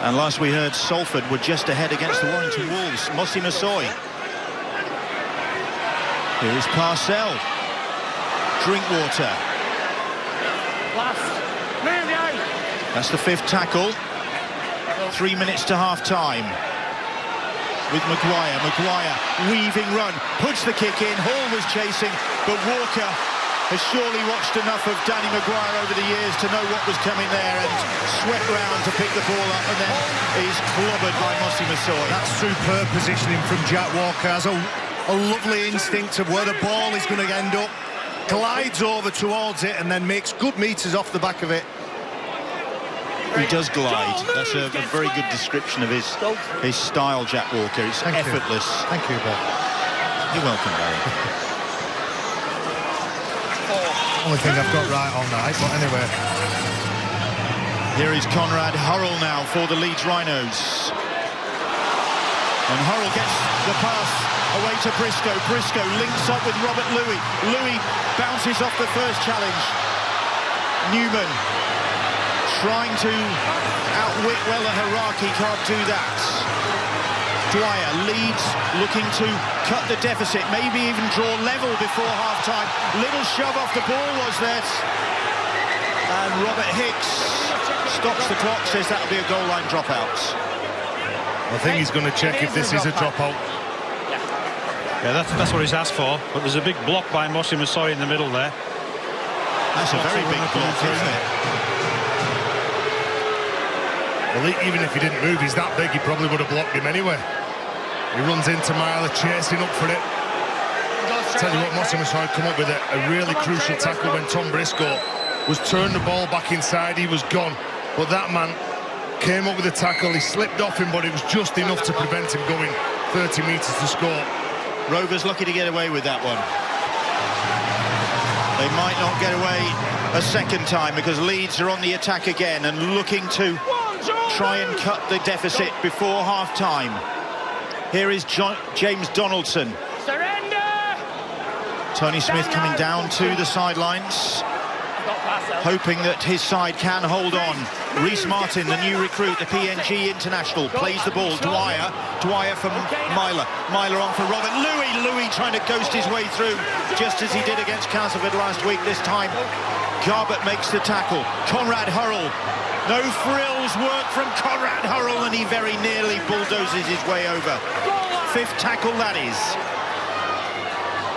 And last we heard, Salford were just ahead against the Warrington Wolves. Mossy Masoi. Here is Parcell. Drinkwater. That's the fifth tackle. 3 minutes to half-time. With Maguire. Maguire, weaving run, puts the kick in. Hall was chasing, but Walker has surely watched enough of Danny Maguire over the years to know what was coming there, and swept round to pick the ball up, and then he's clobbered by Mossy Masoi. That's superb positioning from Jack Walker. Has a lovely instinct of where the ball is going to end up. Glides over towards it and then makes good metres off the back of it. He does glide. That's a very good description of his style, Jack Walker. It's effortless. Thank you, Bob. You're welcome, Barry. Only thing I've got right all night, but anyway. Here is Conrad Hurrell now for the Leeds Rhinos. And Hurrell gets the pass away to Briscoe. Briscoe links up with Robert Louis. Louis bounces off the first challenge. Newman trying to outwit Wella Haraki, can't do that. Dwyer, Leeds looking to cut the deficit, maybe even draw level before half-time. Little shove off the ball was that. And Robert Hicks stops the clock, says that'll be a goal line dropout. I think he's going to check if this is a dropout. Yeah, that's what he's asked for, but there's a big block by Mosi Masoi in the middle there. That's a very big block, isn't it? Well, even if he didn't move, he's that big, he probably would have blocked him anyway. He runs into Myler, chasing up for it. Tell you what, Mosi Masoi come up with a really crucial tackle when Tom Briscoe was turned the ball back inside, he was gone. But that man came up with a tackle, he slipped off him, but it was just enough to prevent him going 30 metres to score. Rovers lucky to get away with that one. They might not get away a second time because Leeds are on the attack again and looking to try and cut the deficit before half-time. Here is James Donaldson. Surrender! Tony Smith coming down to the sidelines, hoping that his side can hold on. Reece Martin, the new recruit, the PNG international, plays the ball. Dwyer from Myler. Myler on for Robert Louis. Louis trying to ghost his way through, just as he did against Castleford last week. This time, Garbett makes the tackle. Conrad Hurrell. No frills work from Conrad Hurrell, and he very nearly bulldozes his way over. Fifth tackle, that is.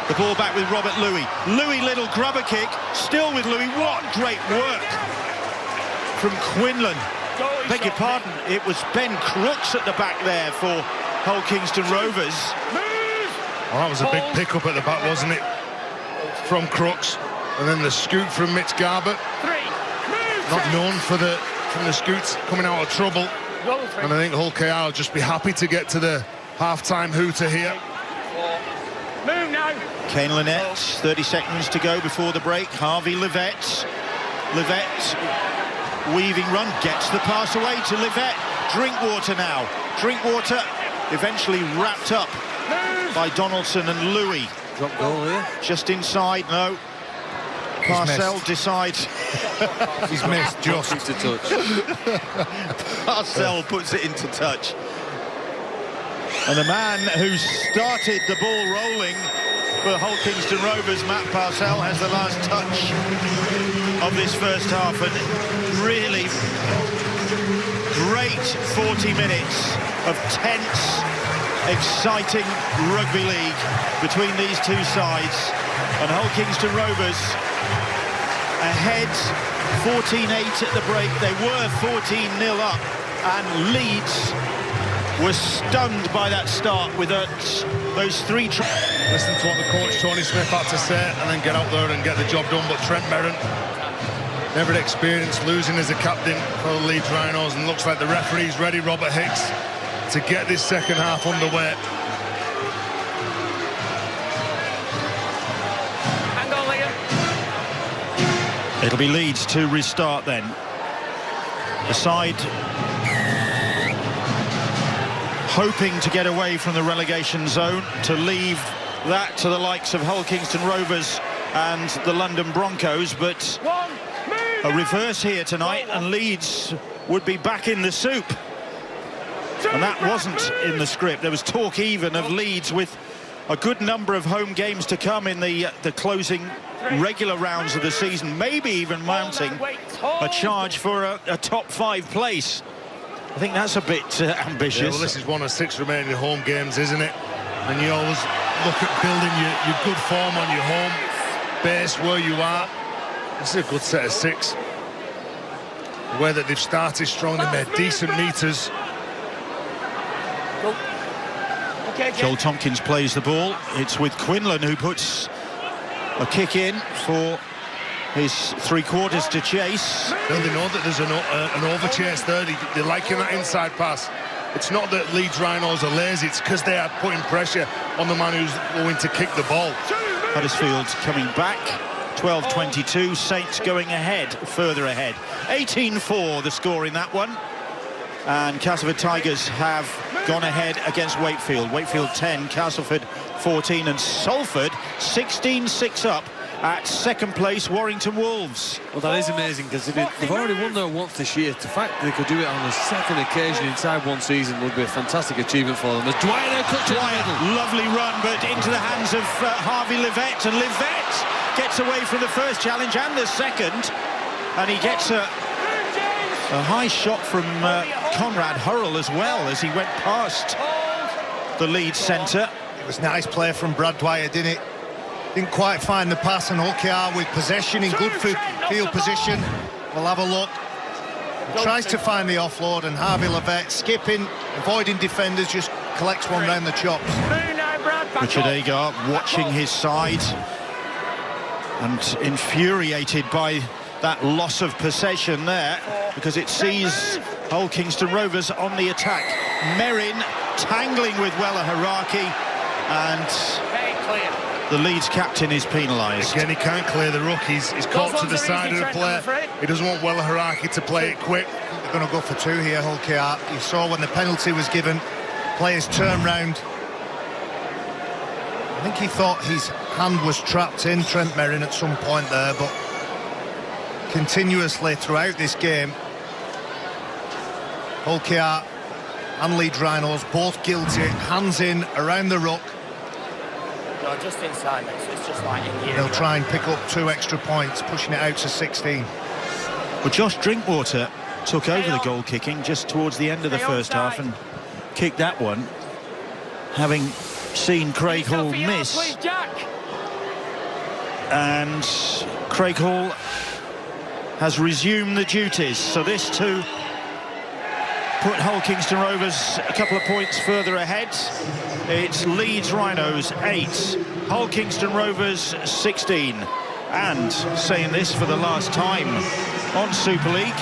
The ball back with Robert Louis. Louis, little grubber kick, still with Louis. What great work from Quinlan. Beg your pardon, it was Ben Crooks at the back there for Hull Kingston Rovers. Well, that was a big pick-up at the back, wasn't it? From Crooks. And then the scoot from Mitch Garbett. Not known for from the scoots coming out of trouble. And I think Hull KR will just be happy to get to the half-time hooter here. Move now. Kane Lynette, 30 seconds to go before the break. Harvey Livette. Livette, weaving run, gets the pass away to Livette. Drinkwater now. Drinkwater eventually wrapped up by Donaldson and Louis. Drop goal here. Just inside, no. Parcell decides. He's missed just. To touch. Parcell puts it into touch. And the man who started the ball rolling for Hull Kingston Rovers, Matt Parcell, has the last touch of this first half. And really great 40 minutes of tense, exciting rugby league between these two sides. And Hull Kingston Rovers ahead 14-8 at the break. They were 14-0 up, and Leeds was stunned by that start with those three Listen to what the coach Tony Smith had to say and then get out there and get the job done. But Trent Merrin never experienced losing as a captain for the Leeds Rhinos, and looks like the referee's ready, Robert Hicks, to get this second half underway. Hang on, Liam. It'll be Leeds to restart then. The side hoping to get away from the relegation zone, to leave that to the likes of Hull Kingston Rovers and the London Broncos, but a reverse here tonight and Leeds would be back in the soup. And that wasn't in the script. There was talk even of Leeds with a good number of home games to come in the closing regular rounds of the season, maybe even mounting a charge for a top 5 place. I think that's a bit ambitious. Yeah, well, this is one of 6 remaining home games, isn't it? And you always look at building your good form on your home base where you are. This is a good set of 6. The way that they've started strong, they made decent meters. Joel Tompkins plays the ball. It's with Quinlan, who puts a kick in for his 3/4 to chase. Well, they know that there's an over chase there. They're liking that inside pass. It's not that Leeds Rhinos are lazy, it's because they are putting pressure on the man who's going to kick the ball. Huddersfield coming back, 12-22, Saints going ahead, further ahead. 18-4 the score in that one. And Castleford Tigers have gone ahead against Wakefield. Wakefield 10, Castleford 14, and Salford 16-6 up at second place Warrington Wolves. Well, that is amazing, because they've already won there once this year. The fact that they could do it on a second occasion inside one season would be a fantastic achievement for them. As Dwyer now cuts it in the middle. Lovely run, but into the hands of Harvey Livette, and Livette gets away from the first challenge and the second, and he gets a high shot from Conrad Hurrell as well as he went past the Leeds centre. It was nice play from Brad Dwyer, didn't it? Didn't quite find the pass, and Hulkiar with possession in good field position. We'll have a look. He tries to find the offload, and Harvey Livette skipping, avoiding defenders, just collects one round the chops. Richard Agar watching his side and infuriated by that loss of possession there, because it sees Hull Kingston Rovers on the attack. Merrin tangling with Weller Haraki, and the Leeds captain is penalised. Again, he can't clear the ruck. He's caught to the side of the player. He doesn't want Weller Haraki to play it quick. They're going to go for two here, Hulkiar. You saw when the penalty was given, players turn round. I think he thought his hand was trapped in Trent Merrin at some point there, but continuously throughout this game, Hulkiar and Leeds Rhinos both guilty. Hands in around the ruck. No, just inside, mate, so it's just like in here. They'll try and pick up 2 extra points, pushing it out to 16. Well, Josh Drinkwater took over the goal kicking just towards the end of the first half and kicked that one, having seen Craig Hall miss. And Craig Hall has resumed the duties, so this too put Hull Kingston Rovers a couple of points further ahead. It's Leeds Rhinos 8, Hull Kingston Rovers 16. And saying this for the last time on Super League,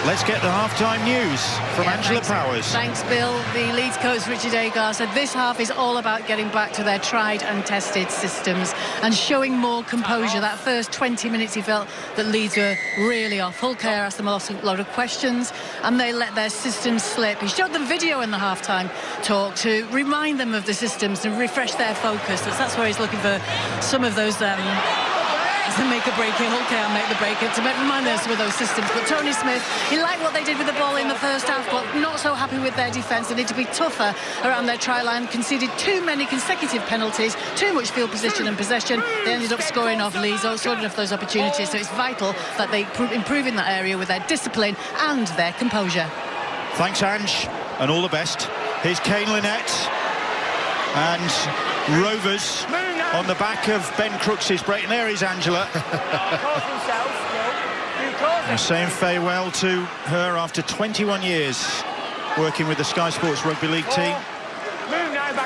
let's get the half-time news from Angela Powers. Thanks, Bill. The Leeds coach, Richard Agar, said this half is all about getting back to their tried and tested systems and showing more composure. That first 20 minutes, he felt that Leeds were really off. Hulkiar asked them a lot of questions, and they let their systems slip. He showed them video in the half-time talk to remind them of the systems and refresh their focus. That's where he's looking for some of those to make a break here. Hulkiar make the break to remind them of some of those systems. But Tony Smith, he liked what they did with the ball in the first half, but not so happy with their defence. They need to be tougher around their try line. Conceded too many consecutive penalties, too much field position and possession. They ended up scoring off Leeds, or scoring off those opportunities. So it's vital that they improve in that area with their discipline and their composure. Thanks, Ange, and all the best. Here's Kane Lynette, and Rovers on the back of Ben Crooks' break. And there is Angela. We're saying farewell to her after 21 years working with the Sky Sports Rugby League team.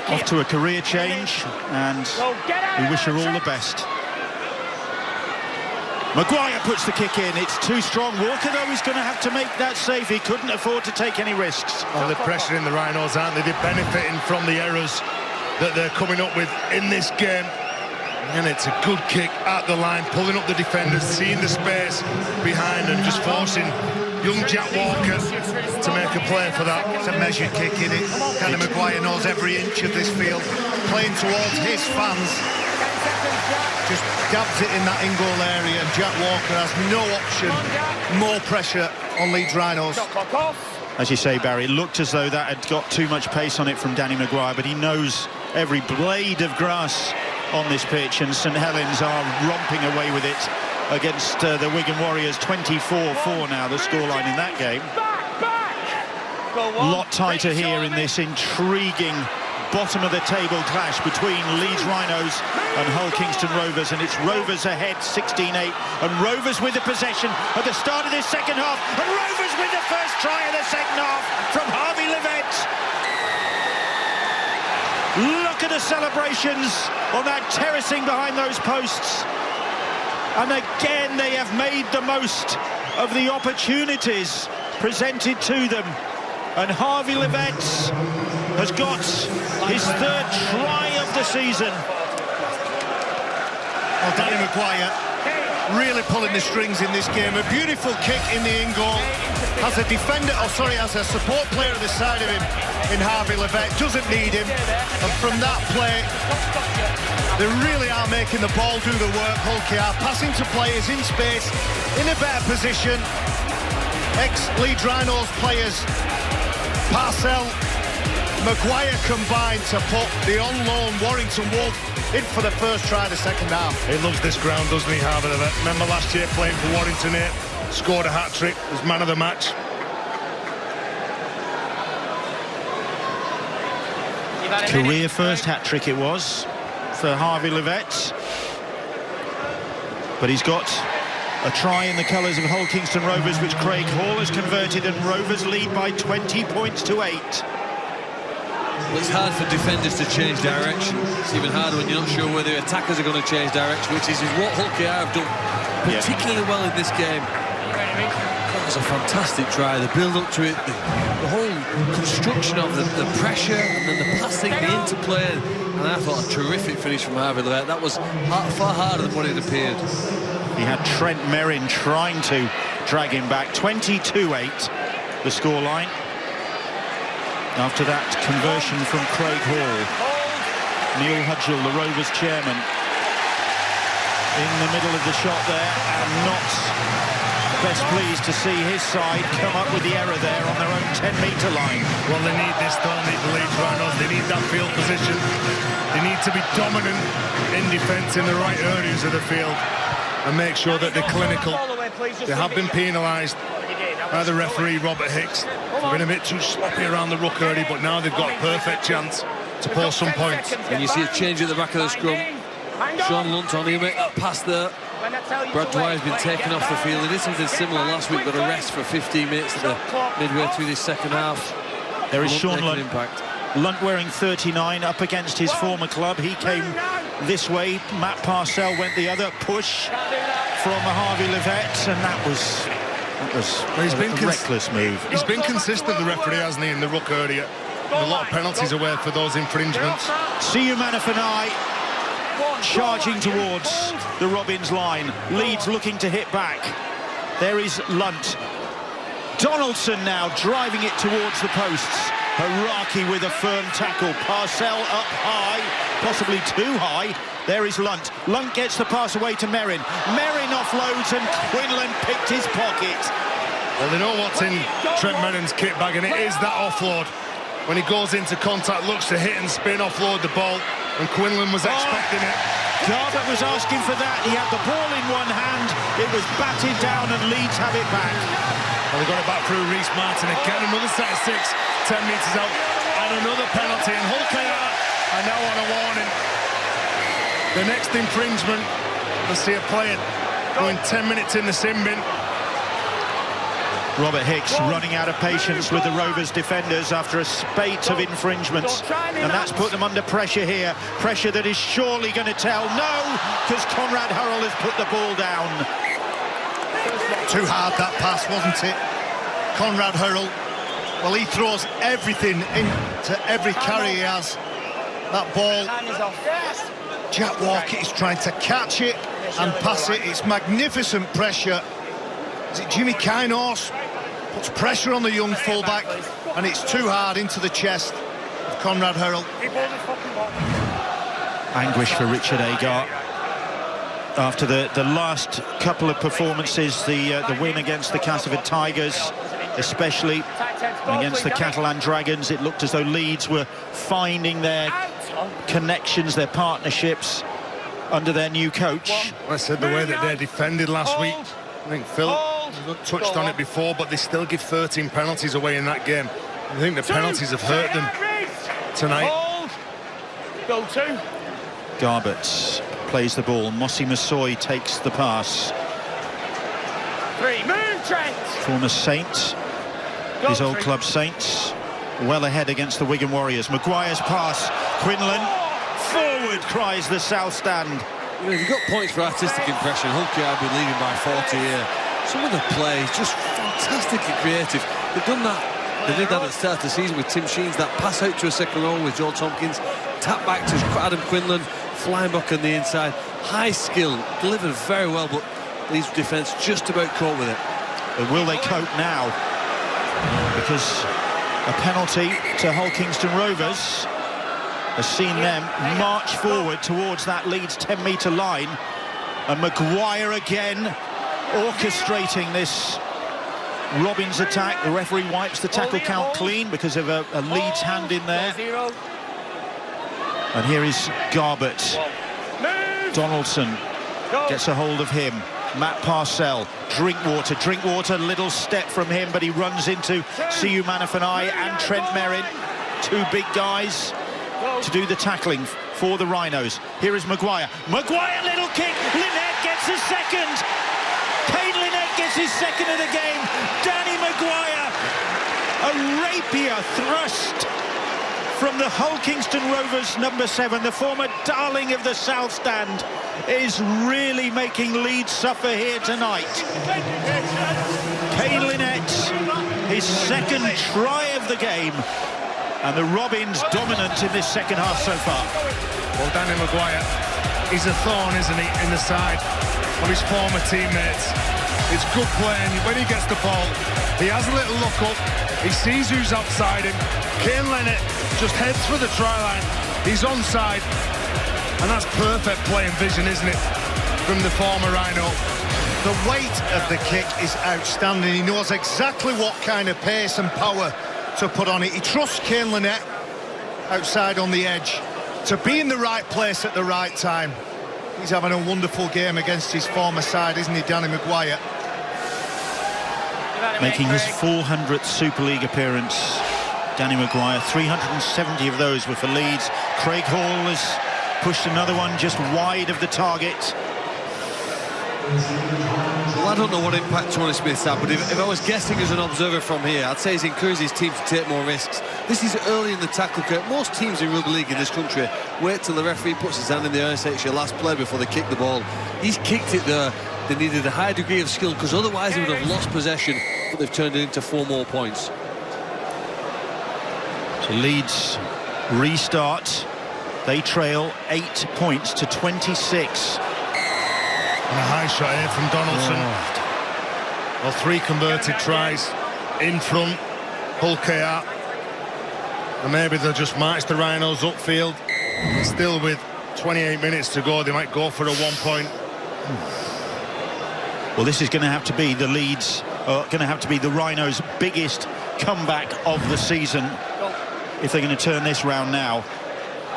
Off to a career change, and we wish her all the best. Maguire puts the kick in. It's too strong. Walker, though, is going to have to make that save. He couldn't afford to take any risks. Well, they're pressuring the Rhinos, aren't they? They're benefiting from the errors that they're coming up with in this game. And it's a good kick at the line, pulling up the defenders, seeing the space behind, and just forcing young Jack Walker to make a play for that. It's a measured kick, in it. Danny Maguire knows every inch of this field, playing towards his fans. Just dabs it in that in-goal area, and Jack Walker has no option. More pressure on Leeds Rhinos. As you say, Barry, it looked as though that had got too much pace on it from Danny Maguire, but he knows every blade of grass on this pitch, and St Helens are romping away with it against the Wigan Warriors. 24-4 now, the scoreline in that game. A lot tighter here in this intriguing bottom of the table clash between Leeds Rhinos and Hull Kingston Rovers, and it's Rovers ahead 16-8, and Rovers with the possession at the start of this second half, and Rovers with the first try of the second half from Harvey Livette. Look at the celebrations on that terracing behind those posts, and again they have made the most of the opportunities presented to them, and Harvey Livette has got his third try of the season. Well, Danny Maguire really pulling the strings in this game. A beautiful kick in the in goal. Has a defender, has a support player at the side of him in Harvey Levette. Doesn't need him. And from that play, they really are making the ball do the work. Hull KR passing to players in space, in a better position. Ex-Leeds Rhinos players, Parcell, Maguire combined to put the on-loan Warrington Wolf in for the first try of the second half. He loves this ground, doesn't he, Harvey Levette? Remember last year playing for Warrington here, scored a hat-trick, was man of the match. Career first hat-trick it was for Harvey Levette. But he's got a try in the colours of Hull Kingston Rovers, which Craig Hall has converted, and Rovers lead by 20 points to 8. Well, it's hard for defenders to change direction. It's even harder when you're not sure whether attackers are going to change direction, which is what Hull KR have done particularly well in this game. That was a fantastic try. The build-up to it, the whole construction of the pressure, and then the passing, the interplay, and I thought a terrific finish from Harvey Levette. That was far harder than what it appeared. He had Trent Merrin trying to drag him back. 22-8, the scoreline. After that conversion from Craig Hall, Neil Hudgell, the Rovers chairman, in the middle of the shot there, and not best pleased to see his side come up with the error there on their own 10-metre line. Well, they need this, don't they, the Leeds Rhinos? They need that field position. They need to be dominant in defence in the right areas of the field and make sure that they're clinical. They have been penalised by the referee, Robert Hicks. They've been a bit too sloppy around the ruck early, but now they've got a perfect chance to pull some points. And you see a change at the back of the scrum. Sean Lunt on, he'll make that pass there. Brad Dwyer's been taken off the field. He did something similar last week, got a rest for 15 minutes at the midway through this second half. There is Sean Lunt. Lunt wearing 39 up against his former club. He came this way. Matt Parcell went the other. Push from Harvey Levette, and that was a reckless move. He's been consistent, the referee, hasn't he, in the ruck area. A lot of penalties away for those infringements. Siu Manafanai charging towards the Robins line. Leeds looking to hit back. There is Lunt. Donaldson now driving it towards the posts. Haraki with a firm tackle. Parcell up high, possibly too high. There is Lunt. Lunt gets the pass away to Merrin. Merrin offloads, and Quinlan picked his pocket. Well, they know what's in Trent Merrin's kit bag, and it is that offload. When he goes into contact, looks to hit and spin, offload the ball, and Quinlan was expecting it. Garbutt was asking for that. He had the ball in one hand. It was batted down, and Leeds have it back. Well, they got it back through Reece Martin again. Another set of 6, 10 metres out, and another penalty. And Hull KR are now on a warning. The next infringement, we'll see a player going 10 minutes in the sin bin. Robert Hicks running out of patience with the Rovers defenders after a spate of infringements, and that's put them under pressure here. Pressure that is surely going to tell. No, because Conrad Hurrell has put the ball down. Too hard, that pass, wasn't it? Conrad Hurrell, well, he throws everything into every carry he has. That ball, Jack Walker is trying to catch it and pass it. It's magnificent pressure. Is it Jimmy Kynors? Puts pressure on the young fullback, and it's too hard into the chest of Conrad Hurrell. Anguish for Richard Agar. After the last couple of performances, the win against the Castleford Tigers, especially against the Catalan Dragons, it looked as though Leeds were finding their connections, their partnerships under their new coach. I said the way that they defended last week. I think Phil touched on it before, but they still give 13 penalties away in that game. I think the penalties have hurt them tonight. Goal 2. Garbutt plays the ball. Mossy Massoy takes the pass. 3. Move, Trent. Former Saint, his old club Saints, well ahead against the Wigan Warriors. Maguire's pass. Quinlan forward, cries the South Stand. You know, you've got points for artistic impression. Hull KR have been leading by 40 here. Some of the play is just fantastically creative. They've done that. They did that at the start of the season with Tim Sheens. That pass out to a second row with Joel Tompkins. Tap back to Adam Quinlan. Flying back on the inside. High skill. Delivered very well, but Leeds defence just about caught with it. But will they cope now? Because a penalty to Hull Kingston Rovers has seen them march forward towards that Leeds 10-metre line. And Maguire again orchestrating this Robins attack. The referee wipes the tackle count clean because of a Leeds hand in there. And here is Garbett. Donaldson gets a hold of him. Matt Parcell, Drinkwater, little step from him, but he runs into Siu Manafanai and Trent Merrin, two big guys to do the tackling for the Rhinos. Here is Maguire, little kick, Lynette gets a second, Kane Lynette gets his second of the game, Danny Maguire, a rapier thrust from the Hull Kingston Rovers number 7, the former darling of the South Stand, is really making Leeds suffer here tonight. Kane Lynette, his second try of the game, and the Robins dominant in this second half so far. Well, Danny Maguire, he's a thorn, isn't he, in the side of his former teammates. It's good playing. When he gets the ball, he has a little look up, he sees who's outside him. Kane Lynette just heads for the try line. He's onside, and that's perfect playing vision, isn't it, from the former Rhino. The weight of the kick is outstanding. He knows exactly what kind of pace and power to put on it. He trusts Kane Lynette outside on the edge to be in the right place at the right time. He's having a wonderful game against his former side, isn't he, Danny Maguire? Making his 400th Super League appearance, Danny Maguire. 370 of those were for Leeds. Craig Hall has pushed another one just wide of the target. Well, I don't know what impact Tony Smith's had, but if I was guessing as an observer from here, I'd say he's encouraged his team to take more risks. This is early in the tackle curve. Most teams in rugby league in this country wait till the referee puts his hand in the air and says it's your last play before they kick the ball. He's kicked it there. They needed a high degree of skill because otherwise they would have lost possession, but they've turned it into 4 more points. So Leeds restart. They trail 8 points to 26. And a high shot here from Donaldson. Well, 3 converted tries in front. Hull KR. And maybe they'll just march the Rhinos upfield. Still with 28 minutes to go, they might go for a 1 point. Well, this is going to have to be the Leeds, going to have to be the Rhinos' biggest comeback of the season if they're going to turn this round now.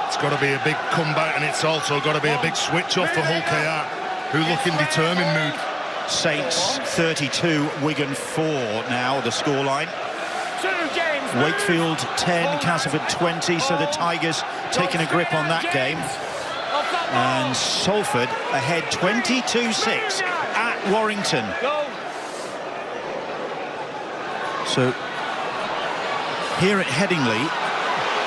It's got to be a big comeback, and it's also got to be a big switch off for Hull KR, who look in determined mood. Saints 32, Wigan 4 now, the scoreline. Wakefield 10, Castleford 20, so the Tigers taking a grip on that game. And Salford ahead 22-6 at Warrington. So here at Headingley,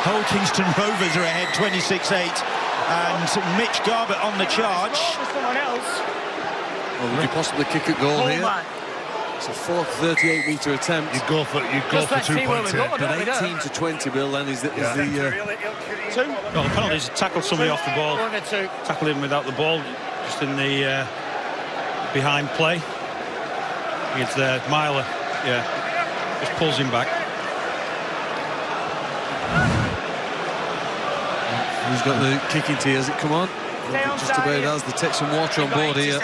Hull Kingston Rovers are ahead 26-8, and Mitch Garbett on the charge. Well, would you possibly kick a goal here? It's a fourth 38-metre attempt. You'd go for 2 points here. But 18 to 20, Bill, then is the Well, the penalty is tackle somebody off the ball. Tackle him without the ball, just in the behind play. It's Myler, just pulls him back. Who's got the kicking tee? Has it come on? Just about as they take some water on board here.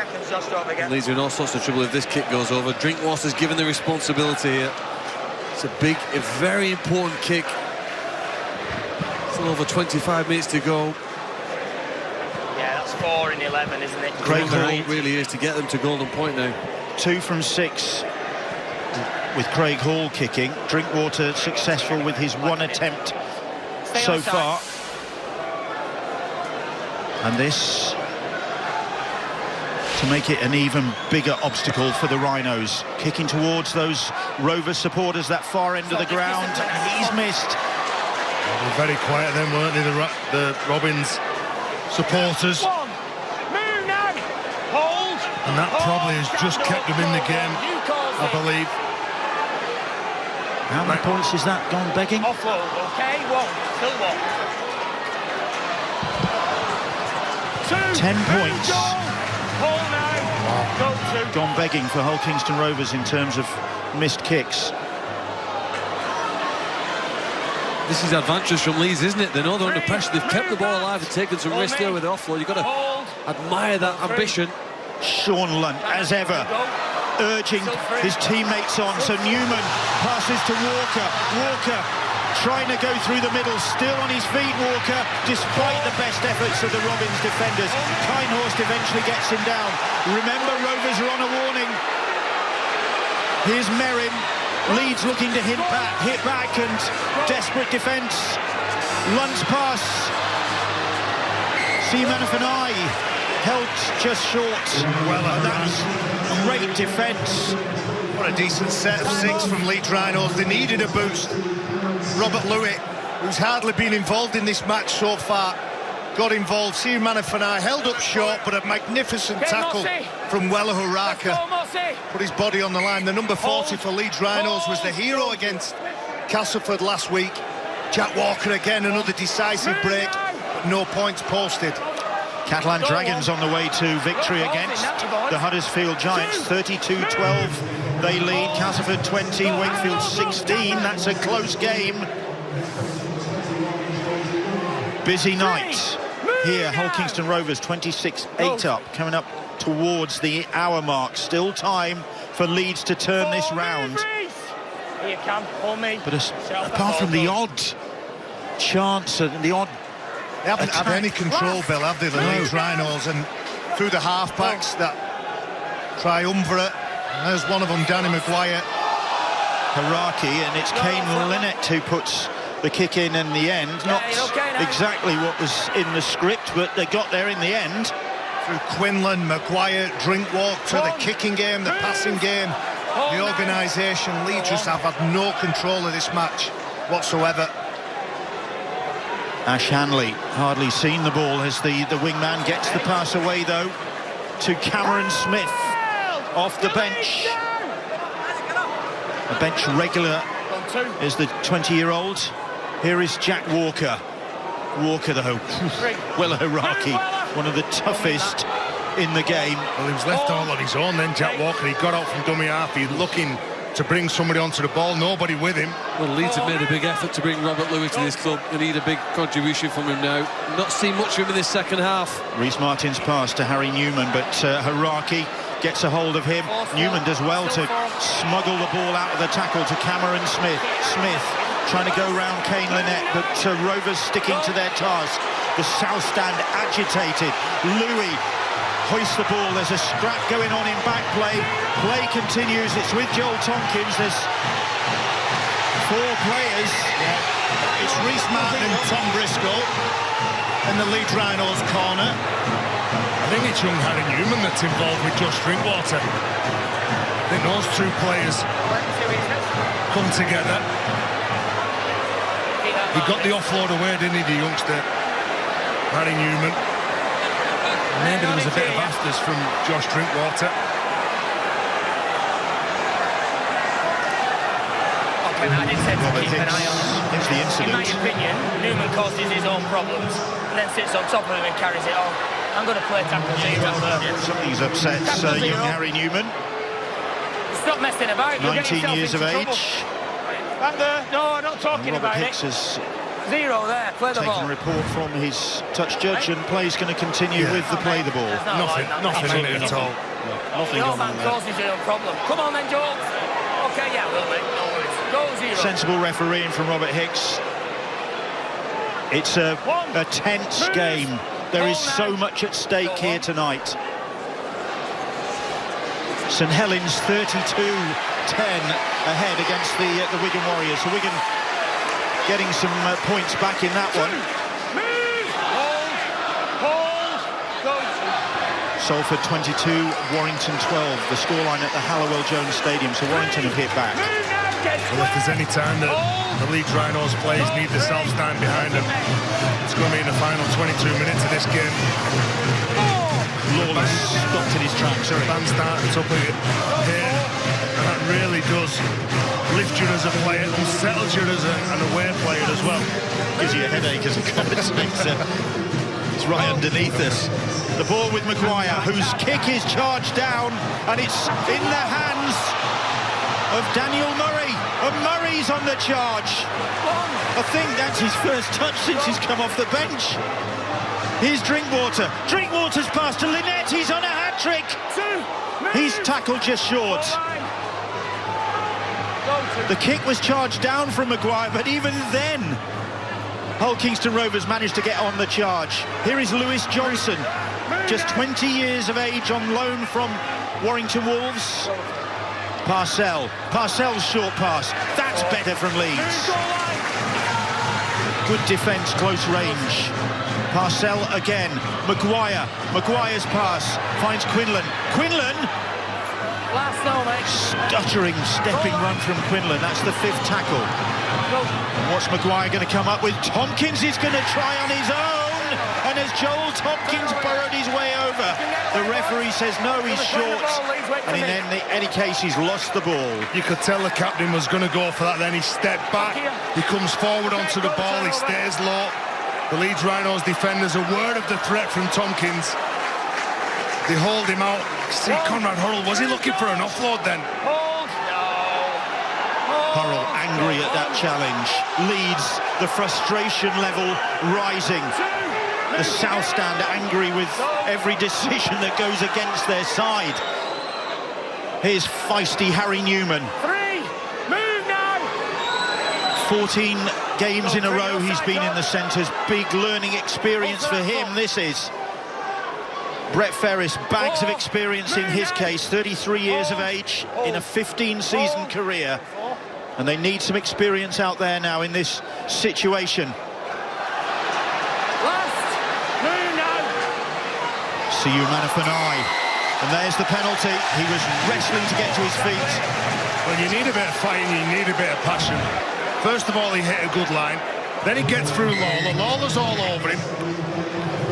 And Leeds are in all sorts of trouble if this kick goes over. Drinkwater's given the responsibility here. It's a big, a very important kick. Still over 25 minutes to go. Yeah, that's 4 in 11, isn't it? Craig Hall really is to get them to golden point now. 2 from 6 with Craig Hall kicking. Drinkwater successful with his 1 attempt so far. And this to make it an even bigger obstacle for the Rhinos. Kicking towards those Rovers supporters, that far end of the ground. He's missed. They were very quiet then, weren't they, the Robins supporters? And that probably has just kept them in the game, I believe. How many points is that gone begging? Offload, okay, 1, still 1. 10 points. Oh, gone begging for Hull Kingston Rovers in terms of missed kicks. This is advantageous from Leeds, isn't it? They know they're under pressure. They've kept the ball alive and taken some risk there with the offload. You've got to admire that ambition. Sean Lunt, as ever, urging his teammates on. So Newman passes to Walker. Walker trying to go through the middle, still on his feet, Walker, despite the best efforts of the Robins defenders. Kinehorst eventually gets him down. Remember, Rovers are on a warning. Here's Merrin. Leeds looking to hit back, and desperate defence. Lunt's pass. Seamanafani held just short. Well, that was great defence. What a decent set of 6 from Leeds Rhinos. They needed a boost. Robert Lewitt, who's hardly been involved in this match so far, got involved. Seamanafani held up short, but a magnificent tackle from Wella Huraka. Put his body on the line. The number 40 for Leeds Rhinos was the hero against Castleford last week. Jack Walker again, another decisive break, but no points posted. Catalan Dragons on the way to victory against the Huddersfield Giants. 32-12 they lead. Castleford 20, Wakefield 16. That's a close game. Busy night here. Hull Kingston Rovers 26-8 up, coming up towards the hour mark. Still time for Leeds to turn this round. But apart from the odd chance and the odd They haven't had any control, Bill, have they, the Leeds Rhinos? And through the half-backs, that triumvirate, there's one of them, Danny Maguire. Haraki, and it's Kane Linnett who puts the kick in the end. Not exactly what was in the script, but they got there in the end. Through Quinlan, Maguire, Drinkwater, the kicking game, the passing game, the organisation. Leeds just have had no control of this match whatsoever. Ash Hanley hardly seen the ball as the wingman gets the pass away, though, to Cameron Smith off the bench. A bench regular is the 20-year-old. Here is Jack Walker. Walker, though, Wella Haraki, one of the toughest in the game. Well, he was left all on his own then, Jack Walker. He got out from dummy half. He's looking to bring somebody onto the ball, nobody with him. Well, Leeds have made a big effort to bring Robert Lewitt to this club. They need a big contribution from him now. Not seen much of him in this second half. Rhys Martin's pass to Harry Newman, but Haraki gets a hold of him. Newman does well to smuggle the ball out of the tackle to Cameron Smith. Smith trying to go round Kane Linnett, but Rovers sticking to their task. The South Stand agitated. Louis hoists the ball. There's a scrap going on in back play. Play continues. It's with Joel Tompkins. There's 4 players. It's Rhys Martin and Tom Briscoe in the Leeds Rhinos corner. I think it's young Harry Newman that's involved with Josh Drinkwater. I think those 2 players come together. He got the offload away, didn't he, the youngster, Harry Newman. Maybe there was a bit of afters from Josh Drinkwater. Robert Hicks, it's the incident. In my opinion, Newman causes his own problems and then sits on top of him and carries it on. I'm going to play tackle 0 there. Something's upset young Harry Newman. Stop messing about. 19 years of age. Back there. No, I'm not talking Robert about Hicks it. has 0 there. Play the taken ball. a report from his touch judge, and play's going to continue with the play the ball. Nothing in it at all. Nothing Your man causes your own problem. Come on then, Joel. Okay, yeah, we'll make no worries. Go 0. Sensible refereeing from Robert Hicks. It's a tense game. There is so much at stake here tonight. St Helens 32-10 ahead against the Wigan Warriors. So Wigan getting some points back in that one. Salford 22, Warrington 12. The scoreline at the Hallowell Jones Stadium. So Warrington have hit back. Well, if there's any time that the Leeds Rhinos players need the South Stand behind them, it's going to be in the final 22 minutes of this game. Lawless stopped in his tracks. The bandstand up here, and that really does lift you as a player, unsettles you as an away player as well. Gives you a headache as a commentator. It's right underneath us. The ball with Maguire, whose kick is charged down, and it's in the hands of Daniel Murray. And Murray's on the charge. I think that's his first touch since he's come off the bench. Here's Drinkwater. Drinkwater's pass to Lynette. He's on a hat-trick. He's tackled just short. The kick was charged down from Maguire, but even then, Hull Kingston Rovers managed to get on the charge. Here is Lewis Johnson, just 20 years of age, on loan from Warrington Wolves. Parcell's short pass. That's better from Leeds. Good defence, close range. Parcell again. Maguire's pass finds Quinlan. Stuttering, stepping run from Quinlan. That's the 5th tackle. What's Maguire going to come up with? Tompkins is going to try on his own. And as Joel Tompkins burrowed his way over, the referee says no, he's short. And in any case, he's lost the ball. You could tell the captain was going to go for that. Then he stepped back. He comes forward onto the ball. He stays low. The Leeds Rhinos defenders are aware of the threat from Tompkins. They hold him out. See, Conrad Hurrell, was he looking for an offload then? Hurrell angry at that challenge. Leeds, the frustration level rising. The South Stand angry with every decision that goes against their side. Here's feisty Harry Newman. 14 games in a row he's been in the centres. Big learning experience for him, this is. Brett Ferris, bags of experience in his case, 33 years of age in a 15-season career. And they need some experience out there now in this situation. Siyu Manafanai. And there's the penalty. He was wrestling to get to his feet. Well, you need a bit of fight and you need a bit of passion. First of all, he hit a good line. Then he gets through Lawler. Lawler's all over him.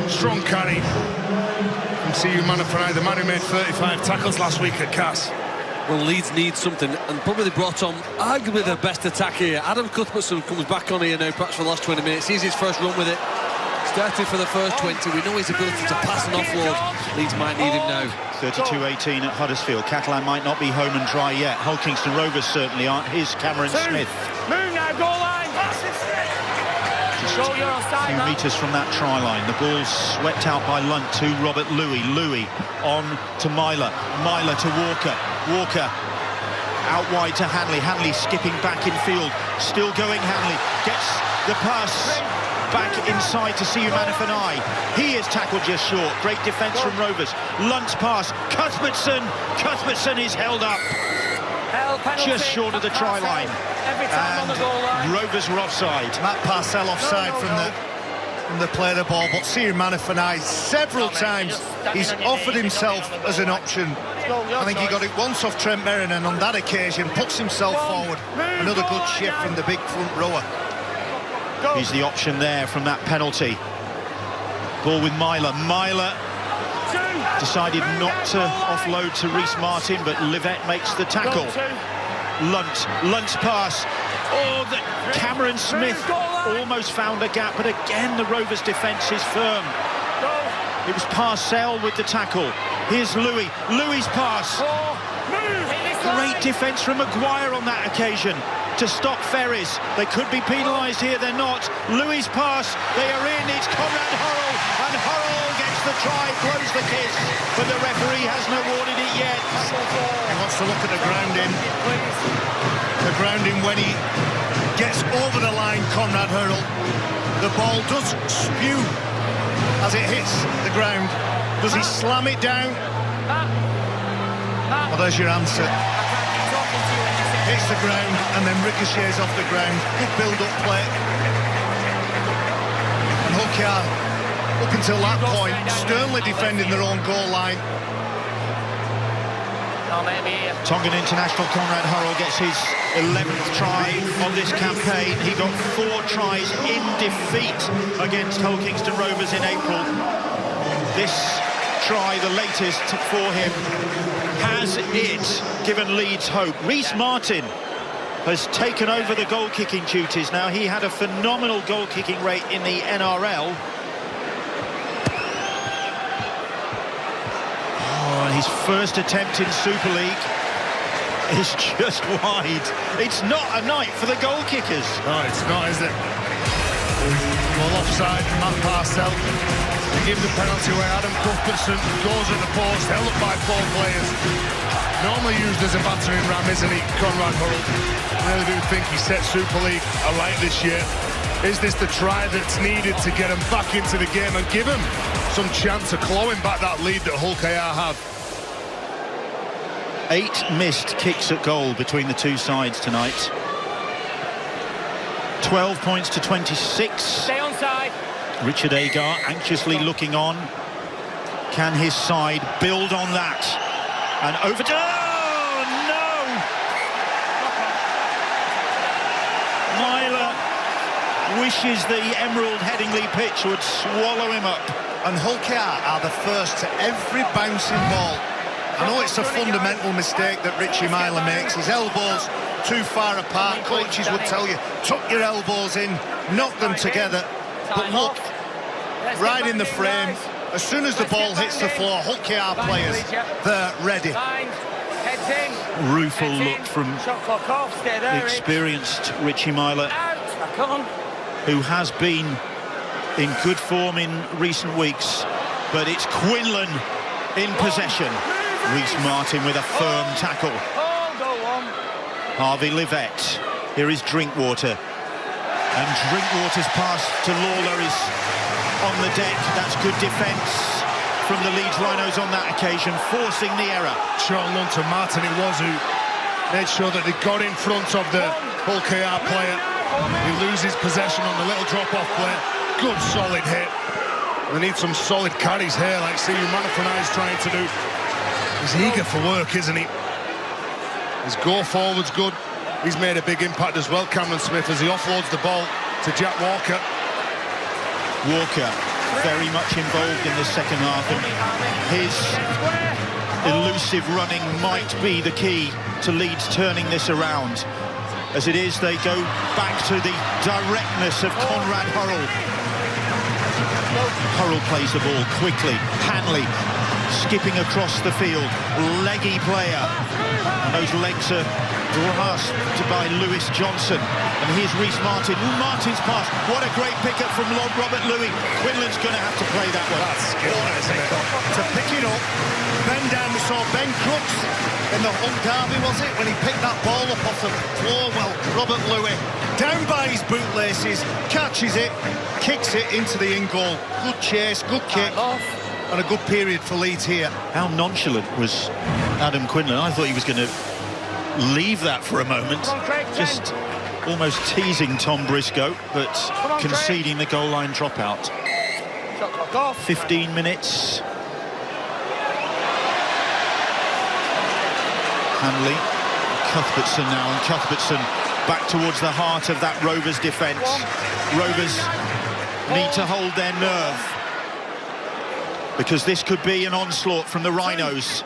Strong carry. And Siyu Manafanai, the man who made 35 tackles last week at Cass. Well, Leeds need something, and probably they brought on arguably their best attack here. Adam Cuthbertson comes back on here now, perhaps for the last 20 minutes. Here's his first run with it. Started for the first 20. We know his ability to pass and offload. Leeds might need him now. 32-18 at Huddersfield. Catalan might not be home and dry yet. Hull Kingston Rovers certainly aren't. Here's Cameron Smith. Move now, goal line. Just a few metres from that try line. The ball's swept out by Lunt to Robert Louis. Louis on to Myler. Myler to Walker. Walker out wide to Hanley. Hanley skipping back in field. Still going Hanley. Gets the pass back inside to Siyu Manafanai. He is tackled just short. Great defence from Rovers. Lunt's pass. Cuthbertson is held up. Just short of the try line. And Rovers were offside. Matt Parcell offside from the play of the ball, but Siyu Manafanai several times he's offered himself as an option. I think he got it once off Trent Merrin, and on that occasion puts himself forward. Another good shift from the big front rower. He's the option there from that penalty. Ball with Myler. Myler decided not to offload to Reece Martin, but Livette makes the tackle. Lunt's pass. Oh, Cameron Smith almost found a gap, but again the Rovers' defence is firm. It was Parcell with the tackle. Here's Louis. Louis' pass. Great defence from Maguire on that occasion to stop Ferris. They could be penalised here, they're not. Louis' pass, they are in. It's Conrad Hurrell, and Hurrell gets the try, blows the kiss, but the referee hasn't awarded it yet. He wants to look at the grounding. The grounding when he gets over the line, Conrad Hurrell. The ball does spew as it hits the ground. Does he slam it down? Well, there's your answer. Hits the ground and then ricochets off the ground. Good build-up play. And Hull are, up until that point, sternly defending their own goal line. Tongan international Conrad Hurrell gets his 11th try of this campaign. He got 4 tries in defeat against Hull Kingston Rovers in April. This try, the latest for him, has it given Leeds hope. Reece Martin has taken over the goal-kicking duties now. He had a phenomenal goal-kicking rate in the NRL, And his first attempt in Super League is just wide. It's not a night for the goal kickers. No, it's not, is it? Well, offside, Matt Parcell. They give the penalty away. Adam Cuthbertson goes at the post, held up by 4 players. Normally used as a battering ram, isn't he, Conrad Hurrell? I really do think he set Super League alight this year. Is this the try that's needed to get him back into the game and give him some chance of clawing back that lead that Hull KR have? 8 missed kicks at goal between the two sides tonight. 12 points to 26. Stay on side. Richard Agar anxiously looking on. Can his side build on that? And over to... Oh, no! Myler wishes the Emerald Headingley pitch would swallow him up. And Hull KR are the first to every bouncing ball. I know it's a fundamental mistake that Richie Myler makes. His elbows too far apart. Coaches would tell you, tuck your elbows in, knock them together. But look, right in the frame, as soon as the ball hits the floor, Hull KR players, they're ready. Rueful look from the experienced Richie Myler, who has been in good form in recent weeks. But it's Quinlan in possession. Reece Martin with a firm tackle. Harvey Livett. Here is Drinkwater. And Drinkwater's pass to Lawler is on the deck. That's good defence from the Leeds Rhinos on that occasion, forcing the error. Sean Lunton, Martin it was who made sure that they got in front of the Hull KR player. He loses possession on the little drop-off play. Good solid hit. They need some solid carries here, like see Manafana is trying to do. He's eager for work, isn't he? His go forward's good. He's made a big impact as well, Cameron Smith, as he offloads the ball to Jack Walker. Walker very much involved in the second half, and his elusive running might be the key to Leeds turning this around. As it is, they go back to the directness of Conrad Hurrell. Hurrell plays the ball quickly. Hanley skipping across the field, leggy player, and those legs are grasped by Lewis Johnson. And here's Reece Martin. Ooh, Martin's pass, what a great pickup from Robert Louis. Quinlan's going to have to play that one. That's skill, isn't it? To pick it up, Ben down, we saw Ben Crooks in the Hull derby, was it, when he picked that ball up off the floor? Well, Robert Louis down by his bootlaces, catches it, kicks it into the in goal. Good chase, good kick. And a good period for Leeds here. How nonchalant was Adam Quinlan? I thought he was going to leave that for a moment. Just almost teasing Tom Briscoe, but conceding the goal line dropout. 15 minutes. Hanley, Cuthbertson now, and Cuthbertson back towards the heart of that Rovers defence. Rovers need to hold their nerve, because this could be an onslaught from the Rhinos.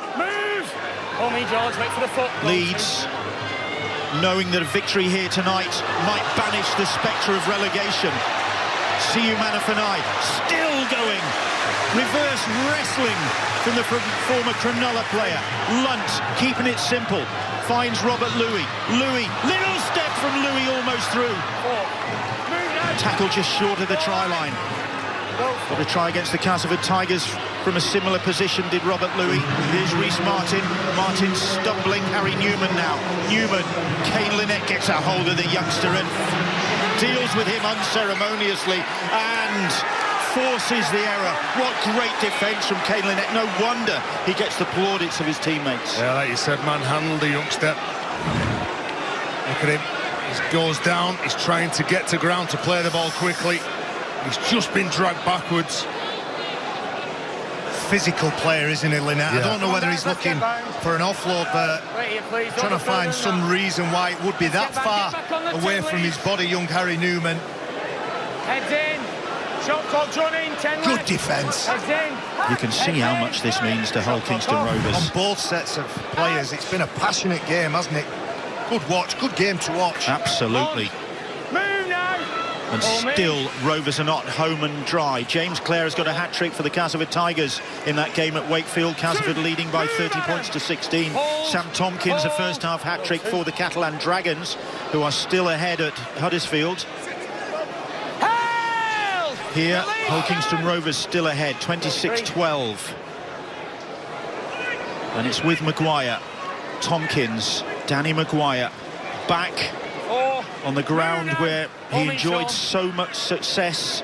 Leeds, knowing that a victory here tonight might banish the spectre of relegation. Siu Manafanai still going. Reverse wrestling from the former Cronulla player. Lunt keeping it simple. Finds Robert Louis. Louis, little step from Louis, almost through. Tackle just short of the try line. Got a try against the Castleford Tigers from a similar position, did Robert Louis. Here's Reece Martin. Martin stumbling. Harry Newman now. Newman. Kane Lynette gets a hold of the youngster and deals with him unceremoniously and forces the error. What great defence from Kane Lynette. No wonder he gets the plaudits of his teammates. Yeah, like you said, manhandled the youngster. Look at him. He goes down. He's trying to get to ground to play the ball quickly. He's just been dragged backwards. Physical player, isn't he, Lynette? Yeah. I don't know whether he's looking for an offload, but trying to find some reason why it would be that far away from his body, young Harry Newman. Heads in. Shot clock's running. 10 good defence. You can see how much this means to Hull Kingston Rovers. On both sets of players, it's been a passionate game, hasn't it? Good watch, good game to watch. Absolutely. Move now. And still, Rovers are not home and dry. James Clare has got a hat-trick for the Castleford Tigers in that game at Wakefield. Castleford leading by 30 points to 16. Sam Tompkins, a first-half hat-trick for the Catalan Dragons, who are still ahead at Huddersfield. Here, Hull Kingston Rovers still ahead, 26-12. And it's with Maguire, Tompkins, Danny Maguire, back on the ground where he enjoyed so much success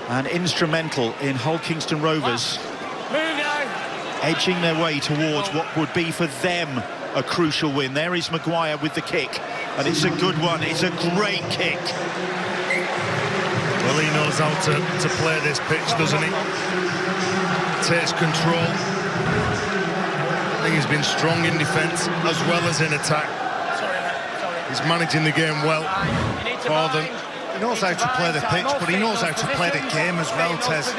and instrumental in Hull Kingston Rovers edging their way towards what would be for them a crucial win. There is Maguire with the kick, and it's a good one. It's a great kick. Well, he knows how to play this pitch, doesn't he? Takes control. I think he's been strong in defence as well as in attack. He's managing the game well for them. He knows how to play the pitch, but he knows how to play the game as well, Tez.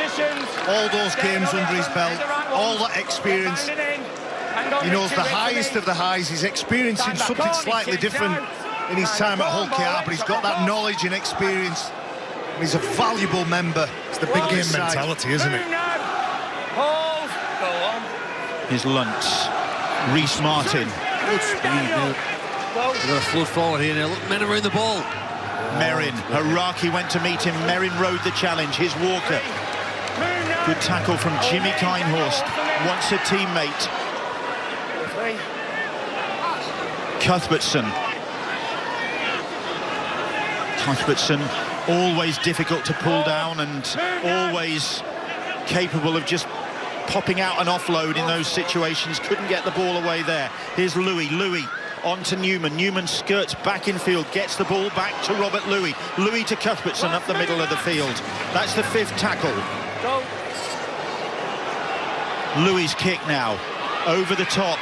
All those games under his belt, all that experience. He knows the highest of the highs. He's experiencing something slightly different in his time at Hull KR, but he's got that knowledge and experience. And he's a valuable member. It's the big game mentality, isn't it? Here's Luntz, Reece Martin. Good speed. They've got to flood forward here now. Look, men around the ball. Merrin, Haraki went to meet him. Merrin rode the challenge. Here's Walker. Good tackle from Jimmy Kinehorst, once a teammate. Cuthbertson, always difficult to pull down and always capable of just popping out an offload in those situations. Couldn't get the ball away there. Here's Louis on to Newman. Newman skirts back in field, gets the ball back to Robert Louis. Louis to Cuthbertson up the middle of the field. That's the 5th tackle. Louis' kick now, over the top.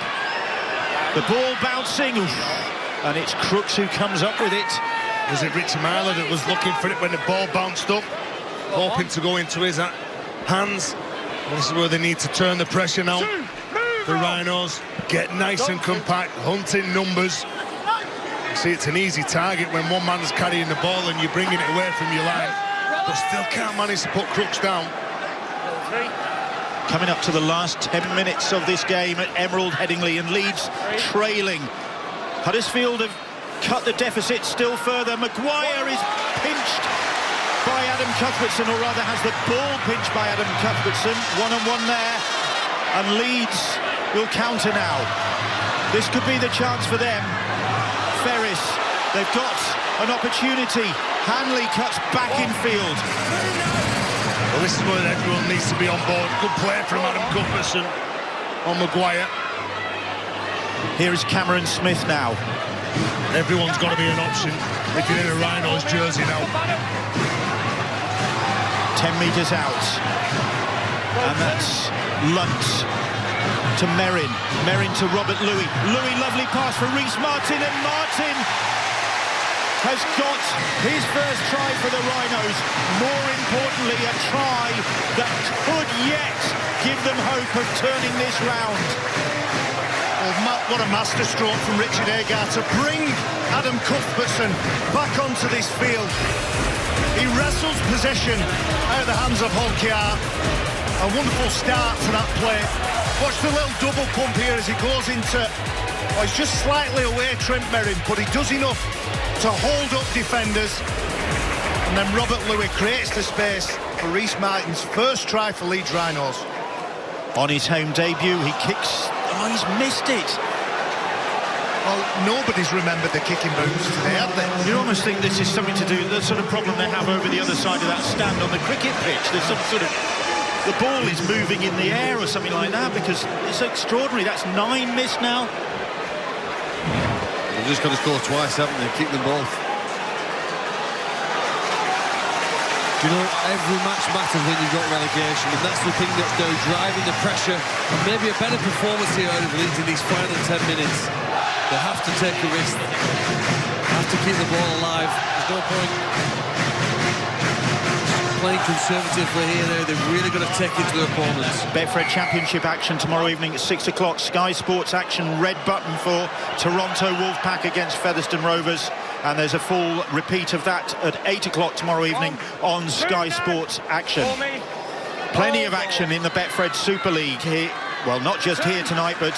The ball bouncing, and it's Crooks who comes up with it. Was it Richie Myler that was looking for it when the ball bounced up, hoping to go into his hands? Well, this is where they need to turn the pressure now. The Rhinos get nice and compact, hunting numbers. You see, it's an easy target when one man's carrying the ball and you're bringing it away from your line, but still can't manage to put Crooks down. Coming up to the last 10 minutes of this game at Emerald Headingley, and Leeds trailing. Huddersfield have cut the deficit still further. Maguire is pinched by Adam Cuthbertson, or rather has the ball pinched by Adam Cuthbertson. One-on-one there, and Leeds will counter now. This could be the chance for them. Ferris, they've got an opportunity. Hanley cuts back in field. Well, this is where everyone needs to be on board. Good play from Adam Cuthbertson on Maguire. Here is Cameron Smith now. Everyone's got to be an option if you're in a Rhinos jersey now. 10 metres out. And that's Luntz to Merrin. Merrin to Robert Louis. Louis, lovely pass for Reece Martin, and Martin has got his first try for the Rhinos. More importantly, a try that could yet give them hope of turning this round. Well, what a masterstroke from Richard Agar to bring Adam Cuthbertson back onto this field. He wrestles possession out of the hands of Hull KR. A wonderful start to that play. Watch the little double pump here as he goes into... Oh, he's just slightly away, Trent Merrin, but he does enough to hold up defenders. And then Robert Louis creates the space for Reece Martin's first try for Leeds Rhinos. On his home debut, he kicks... Oh, he's missed it. Well, nobody's remembered the kicking boots today, have they? You almost think this is something to do with the sort of problem they have over the other side of that stand on the cricket pitch. There's some sort of... The ball is moving in the air or something like that, because it's extraordinary. That's 9 missed now. They've just got to score twice, haven't they? Kick them both. Do you know, every match matters when you've got relegation, and that's the thing that's now driving the pressure, and maybe a better performance here out of Leeds in these final 10 minutes. They have to take a risk. They have to keep the ball alive. There's no point playing conservatively here now. They've really got to take it to their opponents. Betfred Championship action tomorrow evening at 6 o'clock. Sky Sports action, red button for Toronto Wolfpack against Featherstone Rovers. and there's a full repeat of that at 8 o'clock tomorrow evening on Sky Sports Action. Plenty of action in the Betfred Super League here, well, not just here tonight, but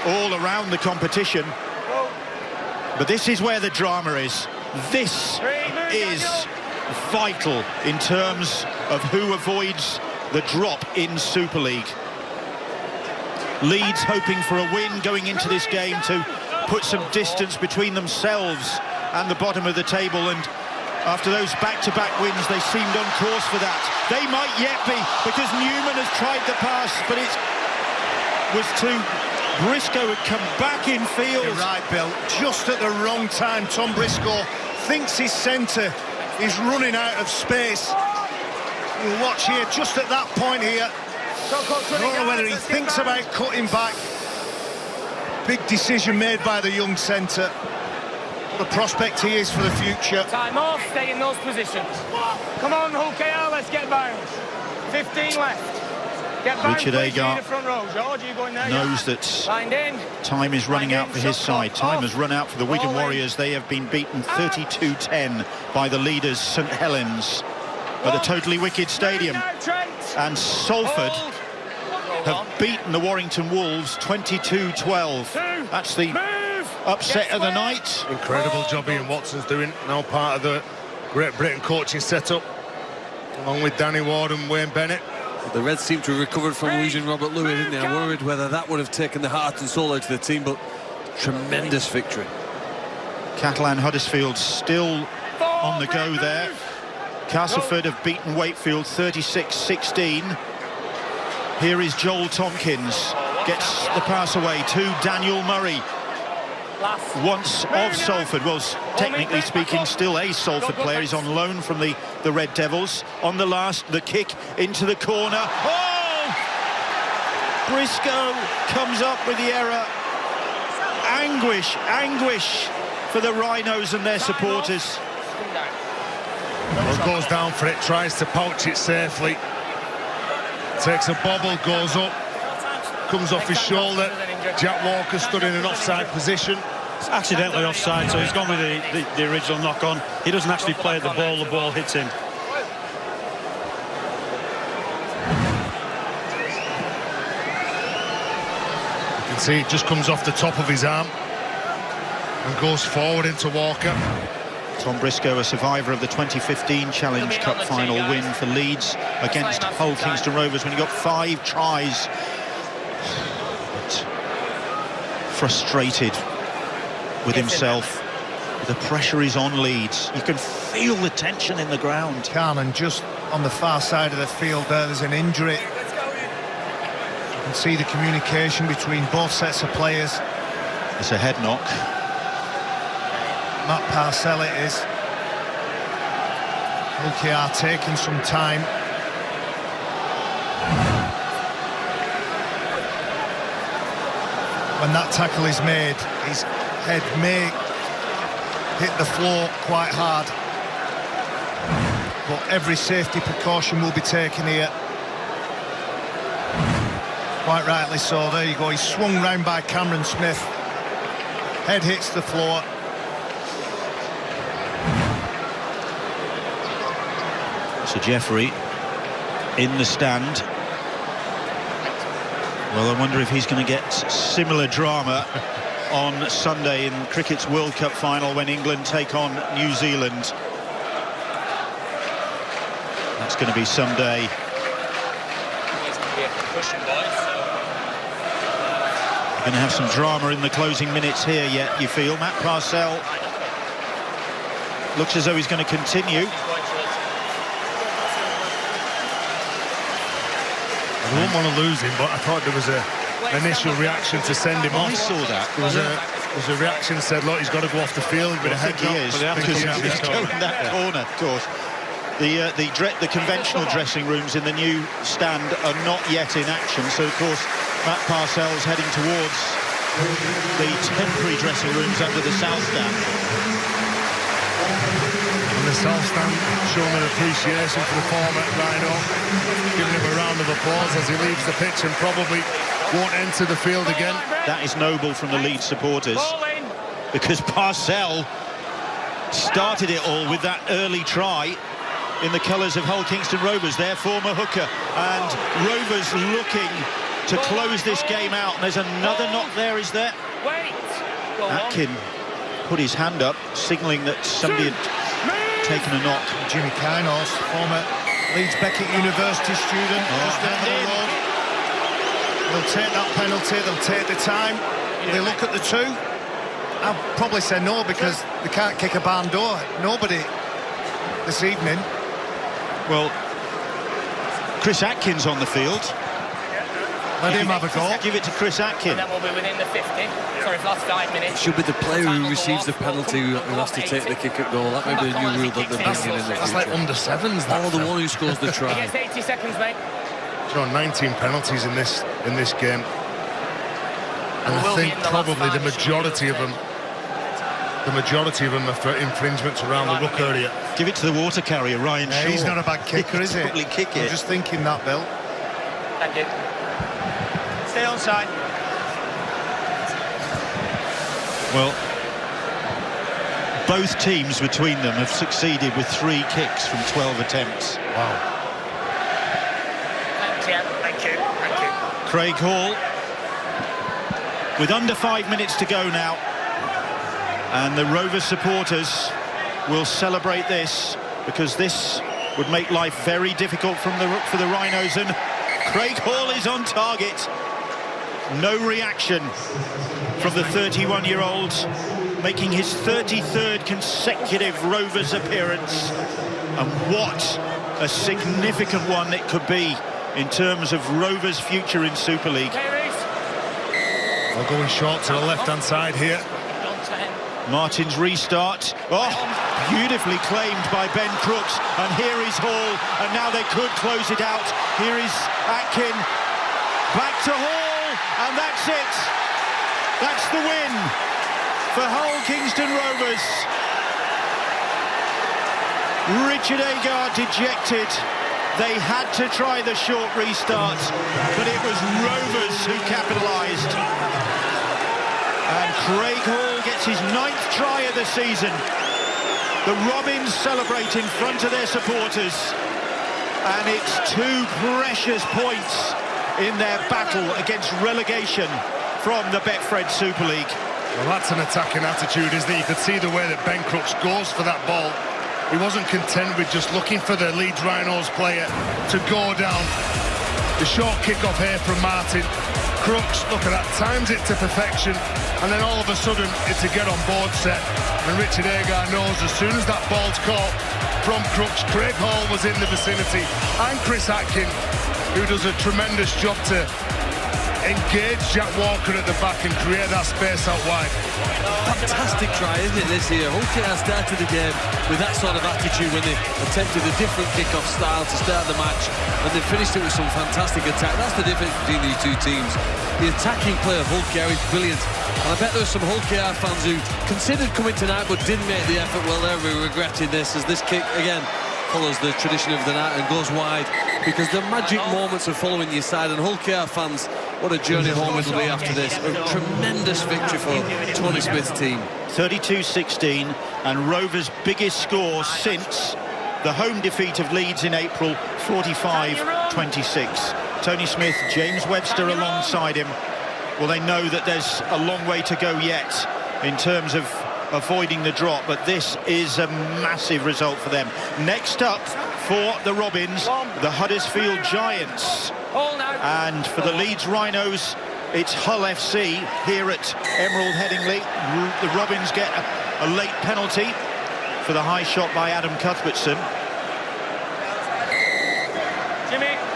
all around the competition. But this is where the drama is. This is vital in terms of who avoids the drop in Super League. Leeds hoping for a win going into this game to put some distance between themselves and the bottom of the table, and after those back-to-back wins they seemed on course for that. They might yet be, because Newman has tried the pass, but it was too... Briscoe had come back in field. You're right, Bill, just at the wrong time. Tom Briscoe thinks his centre is running out of space. You'll watch here, just at that point here, I don't know whether he thinks about cutting back. Big decision made by the young centre. What a prospect he is for the future. Time off, stay in those positions. Come on, Hull KR, let's get bounds. 15 left. Get bounds, Richard Agar front row. George, you going there? knows that time is running out for his side. Time has run out for the Wigan Warriors. They have been beaten 32-10 by the leaders St Helens at the Totally Wicked Stadium. And Salford have beaten the Warrington Wolves 22-12. That's the upset of the night. Incredible job Ian Watson's doing, now part of the Great Britain coaching setup, along with Danny Ward and Wayne Bennett. The Reds seem to have recovered from losing Robert Louis, didn't they? I worried whether that would have taken the heart and soul out of the team, but tremendous victory. Catalan Huddersfield still on the go there. Castleford have beaten Wakefield 36-16. Here is Joel Tompkins, gets the pass away to Daniel Murray. Once of Salford, well, technically speaking, still a Salford player. He's on loan from the Red Devils. On the kick into the corner. Oh! Briscoe comes up with the error. Anguish for the Rhinos and their supporters. Well, goes down for it, tries to pouch it safely. Takes a bobble, goes up, comes off his shoulder. Jack Walker stood in an offside position. It's accidentally offside, so he's gone with the original knock on. He doesn't actually play at the ball hits him. You can see it just comes off the top of his arm and goes forward into Walker. Tom Briscoe, a survivor of the 2015 Challenge Cup final win for Leeds against Hull Kingston Rovers when he got 5 tries. But frustrated with himself. The pressure is on Leeds. You can feel the tension in the ground. And just on the far side of the field there's an injury. You can see the communication between both sets of players. It's a head knock. Matt Parcell it is. LKR taking some time. When that tackle is made, his head may hit the floor quite hard. But every safety precaution will be taken here. Quite rightly so, there you go. He's swung round by Cameron Smith. Head hits the floor. So Jeffrey in the stand. Well, I wonder if he's going to get similar drama on Sunday in cricket's World Cup final when England take on New Zealand. That's going to be some day. Going to have some drama in the closing minutes here yet, you feel. Matt Parcell looks as though he's going to continue. I don't want to lose him, but I thought there was an initial reaction to send him off. I saw that. There was a reaction that said, look, he's got to go off the field. Well, I think he is, because he's going that corner, of course. The conventional dressing rooms in the new stand are not yet in action, so of course Matt Parcell's heading towards the temporary dressing rooms under the south stand. And the south stand showing an appreciation for the former Rhino, giving him a round of applause as he leaves the pitch and probably won't enter the field again. That is noble from the Leeds supporters, because Parcell started it all with that early try in the colours of Hull Kingston Rovers, their former hooker. And Rovers looking to close this game out. And there's another knock there, is there? Atkin put his hand up, signalling that somebody had taken a knock. Jimmy Kainos, former Leeds Beckett University student, just over the road. They'll take that penalty, they'll take the time, they look at the two. I'll probably say no, because they can't kick a barn door. Nobody this evening. Well, Chris Atkins on the field. Let him have a go. Give it to Chris Atkins. And then we'll be within the 50. Sorry, last 5 minutes. Should be the player who receives the penalty who has to take the kick at goal. That may be a new rule that they're bringing in the future. That's like under sevens. Or the one who scores the try. He gets 80 seconds, mate. You know, 19 penalties in this game, and I think probably the majority of them are for infringements around the ruck area. Give it to the water carrier, Ryan Shaw. He's not a bad kicker, is he? Probably kick it. I'm just thinking that, Bill. Thank you. Stay on side. Well, both teams between them have succeeded with 3 kicks from 12 attempts. Wow. Thanks, yeah. Thank you. Thank you. Craig Hall with under 5 minutes to go now, and the Rovers supporters will celebrate this, because this would make life very difficult for the Rhinos. And Craig Hall is on target. No reaction from the 31-year-old, making his 33rd consecutive Rovers appearance. And what a significant one it could be in terms of Rovers' future in Super League. They're going short to the left-hand side here. Martin's restart. Oh, beautifully claimed by Ben Crooks. And here is Hall, and now they could close it out. Here is Atkin. Back to Hall, and that's it. That's the win for Hull Kingston Rovers. Richard Agar dejected. They had to try the short restart, but it was Rovers who capitalised. And Craig Hall gets his 9th try of the season. The Robins celebrate in front of their supporters. And it's 2 precious points in their battle against relegation from the Betfred Super League. Well, that's an attacking attitude, isn't it? You could see the way that Ben Crooks goes for that ball. He wasn't content with just looking for the Leeds Rhinos player to go down. The short kick-off here from Martin. Crooks, look at that, times it to perfection, and then all of a sudden it's a get-on-board set. And Richard Agar knows as soon as that ball's caught from Crooks, Craig Hall was in the vicinity, and Chris Atkin, who does a tremendous job to engage Jack Walker at the back and create that space out wide. Fantastic try, isn't it, this year? Hull started the game with that sort of attitude when they attempted a different kick-off style to start the match, and they finished it with some fantastic attack. That's the difference between these two teams. The attacking play of Hull is brilliant, and I bet there were some Hull fans who considered coming tonight but didn't make the effort. Well, they're regretting this, as this kick, again, follows the tradition of the night and goes wide, because the magic moments are following your side. And Hull fans, what a journey home it'll be after this. A tremendous victory for Tony Smith's team. 32-16, and Rovers' biggest score since the home defeat of Leeds in April, 45-26. Tony Smith, James Webster alongside him. Well, they know that there's a long way to go yet in terms of avoiding the drop, but this is a massive result for them. Next up for the Robins, the Huddersfield Giants. And for the Leeds Rhinos, it's Hull FC here at Emerald Headingley. The Robins get a late penalty for the high shot by Adam Cuthbertson.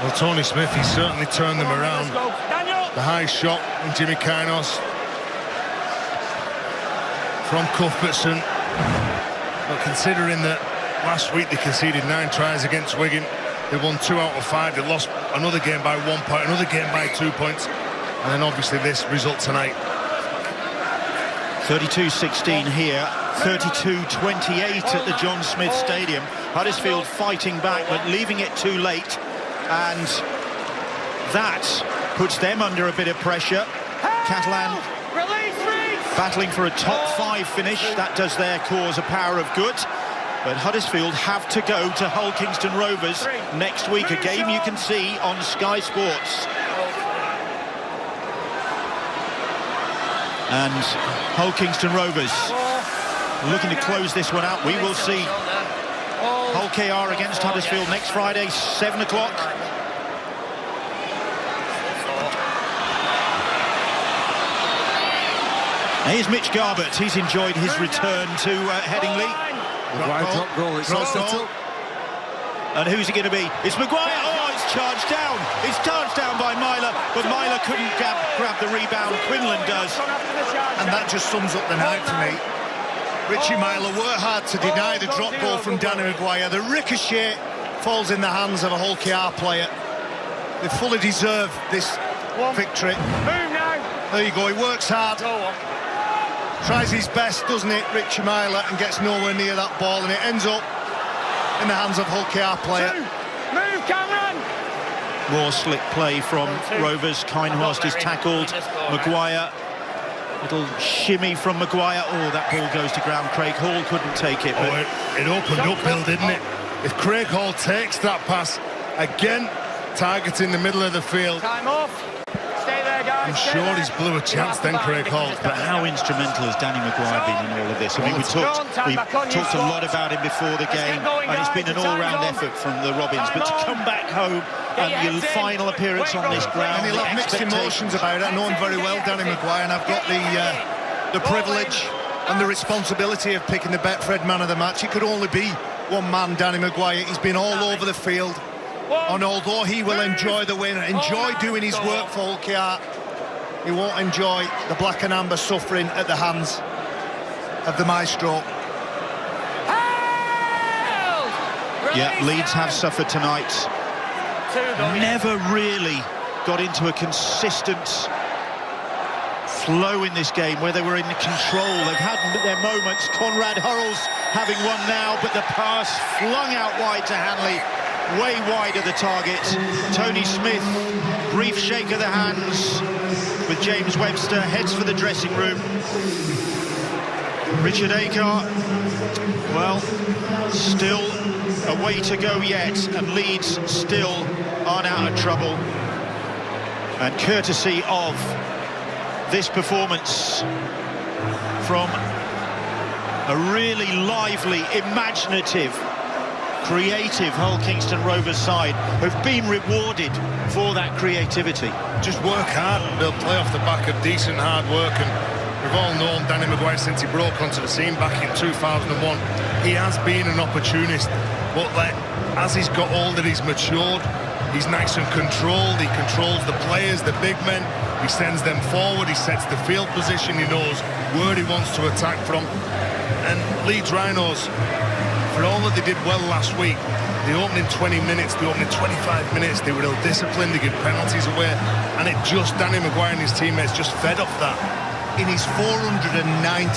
Well, Tony Smith, he's certainly turned them around. The high shot from Jimmy Kainos, from Cuthbertson. But considering that last week they conceded 9 tries against Wigan, they won 2 out of 5. They lost another game by 1 point, another game by 2 points, and then obviously this result tonight. 32-16 here, 32-28 at the John Smith Stadium. Huddersfield fighting back, but leaving it too late, and that puts them under a bit of pressure. Catalan battling for a top 5 finish. That does their cause a power of good. But Huddersfield have to go to Hull Kingston Rovers next week, a game you can see on Sky Sports. And Hull Kingston Rovers looking to close this one out. We will see Hull KR against Huddersfield next Friday, 7 o'clock. Here's Mitch Garbett. He's enjoyed his return to Headingley. Drop goal. It's all set up. And who's it going to be? It's Maguire. Oh, it's charged down. It's charged down by Myler, but Myler couldn't grab the rebound. Quinlan does. And that just sums up the night for me. Richie Myler worked hard to deny the drop goal from Danny Maguire. The ricochet falls in the hands of a Hull KR player. They fully deserve this victory. There you go. He works hard. Tries his best, doesn't it, Richie Myler, and gets nowhere near that ball, and it ends up in the hands of Hull KR player. Move, Cameron! More slick play from Rovers. Kinehorst is tackled. Maguire, little shimmy from Maguire. Oh, that ball goes to ground. Craig Hall couldn't take it. But it opened up, Bill, didn't it? If Craig Hall takes that pass, again, targeting the middle of the field. Time off. Stay there, guys. I'm sure he's blew a chance then, Craig Hall. But how instrumental has Danny Maguire been in all of this? I mean, we talked a lot about him before the game, and it's been an all-round effort from the Robins. But to come back home and your final appearance on this ground, And he'll have mixed emotions about it. I know him very well, Danny Maguire, and I've got the privilege and the responsibility of picking the Betfred man of the match. It could only be one man, Danny Maguire. He's been all over the field. And although he will enjoy the win, enjoy doing his work for Hull KR, he won't enjoy the black and amber suffering at the hands of the maestro. Yeah, Leeds have suffered tonight. Never really got into a consistent flow in this game where they were in control. They've had their moments. Conrad Hurrell's having one now, but the pass flung out wide to Hanley. Way wide of the target. Tony Smith, brief shake of the hands with James Webster, heads for the dressing room. Richard Agar, well, still a way to go yet, and Leeds still aren't out of trouble. And courtesy of this performance from a really lively, imaginative, creative Hull Kingston Rovers side, who've been rewarded for that creativity. Just work hard. They'll play off the back of decent hard work, and we've all known Danny Maguire since he broke onto the scene back in 2001. He has been an opportunist, but as he's got older, he's matured. He's nice and controlled. He controls the players, the big men. He sends them forward. He sets the field position. He knows where he wants to attack from. And Leeds Rhinos, for all that they did well last week, the opening 20 minutes, the opening 25 minutes, they were ill-disciplined, they give penalties away, and Danny Maguire and his teammates just fed off that. In his 490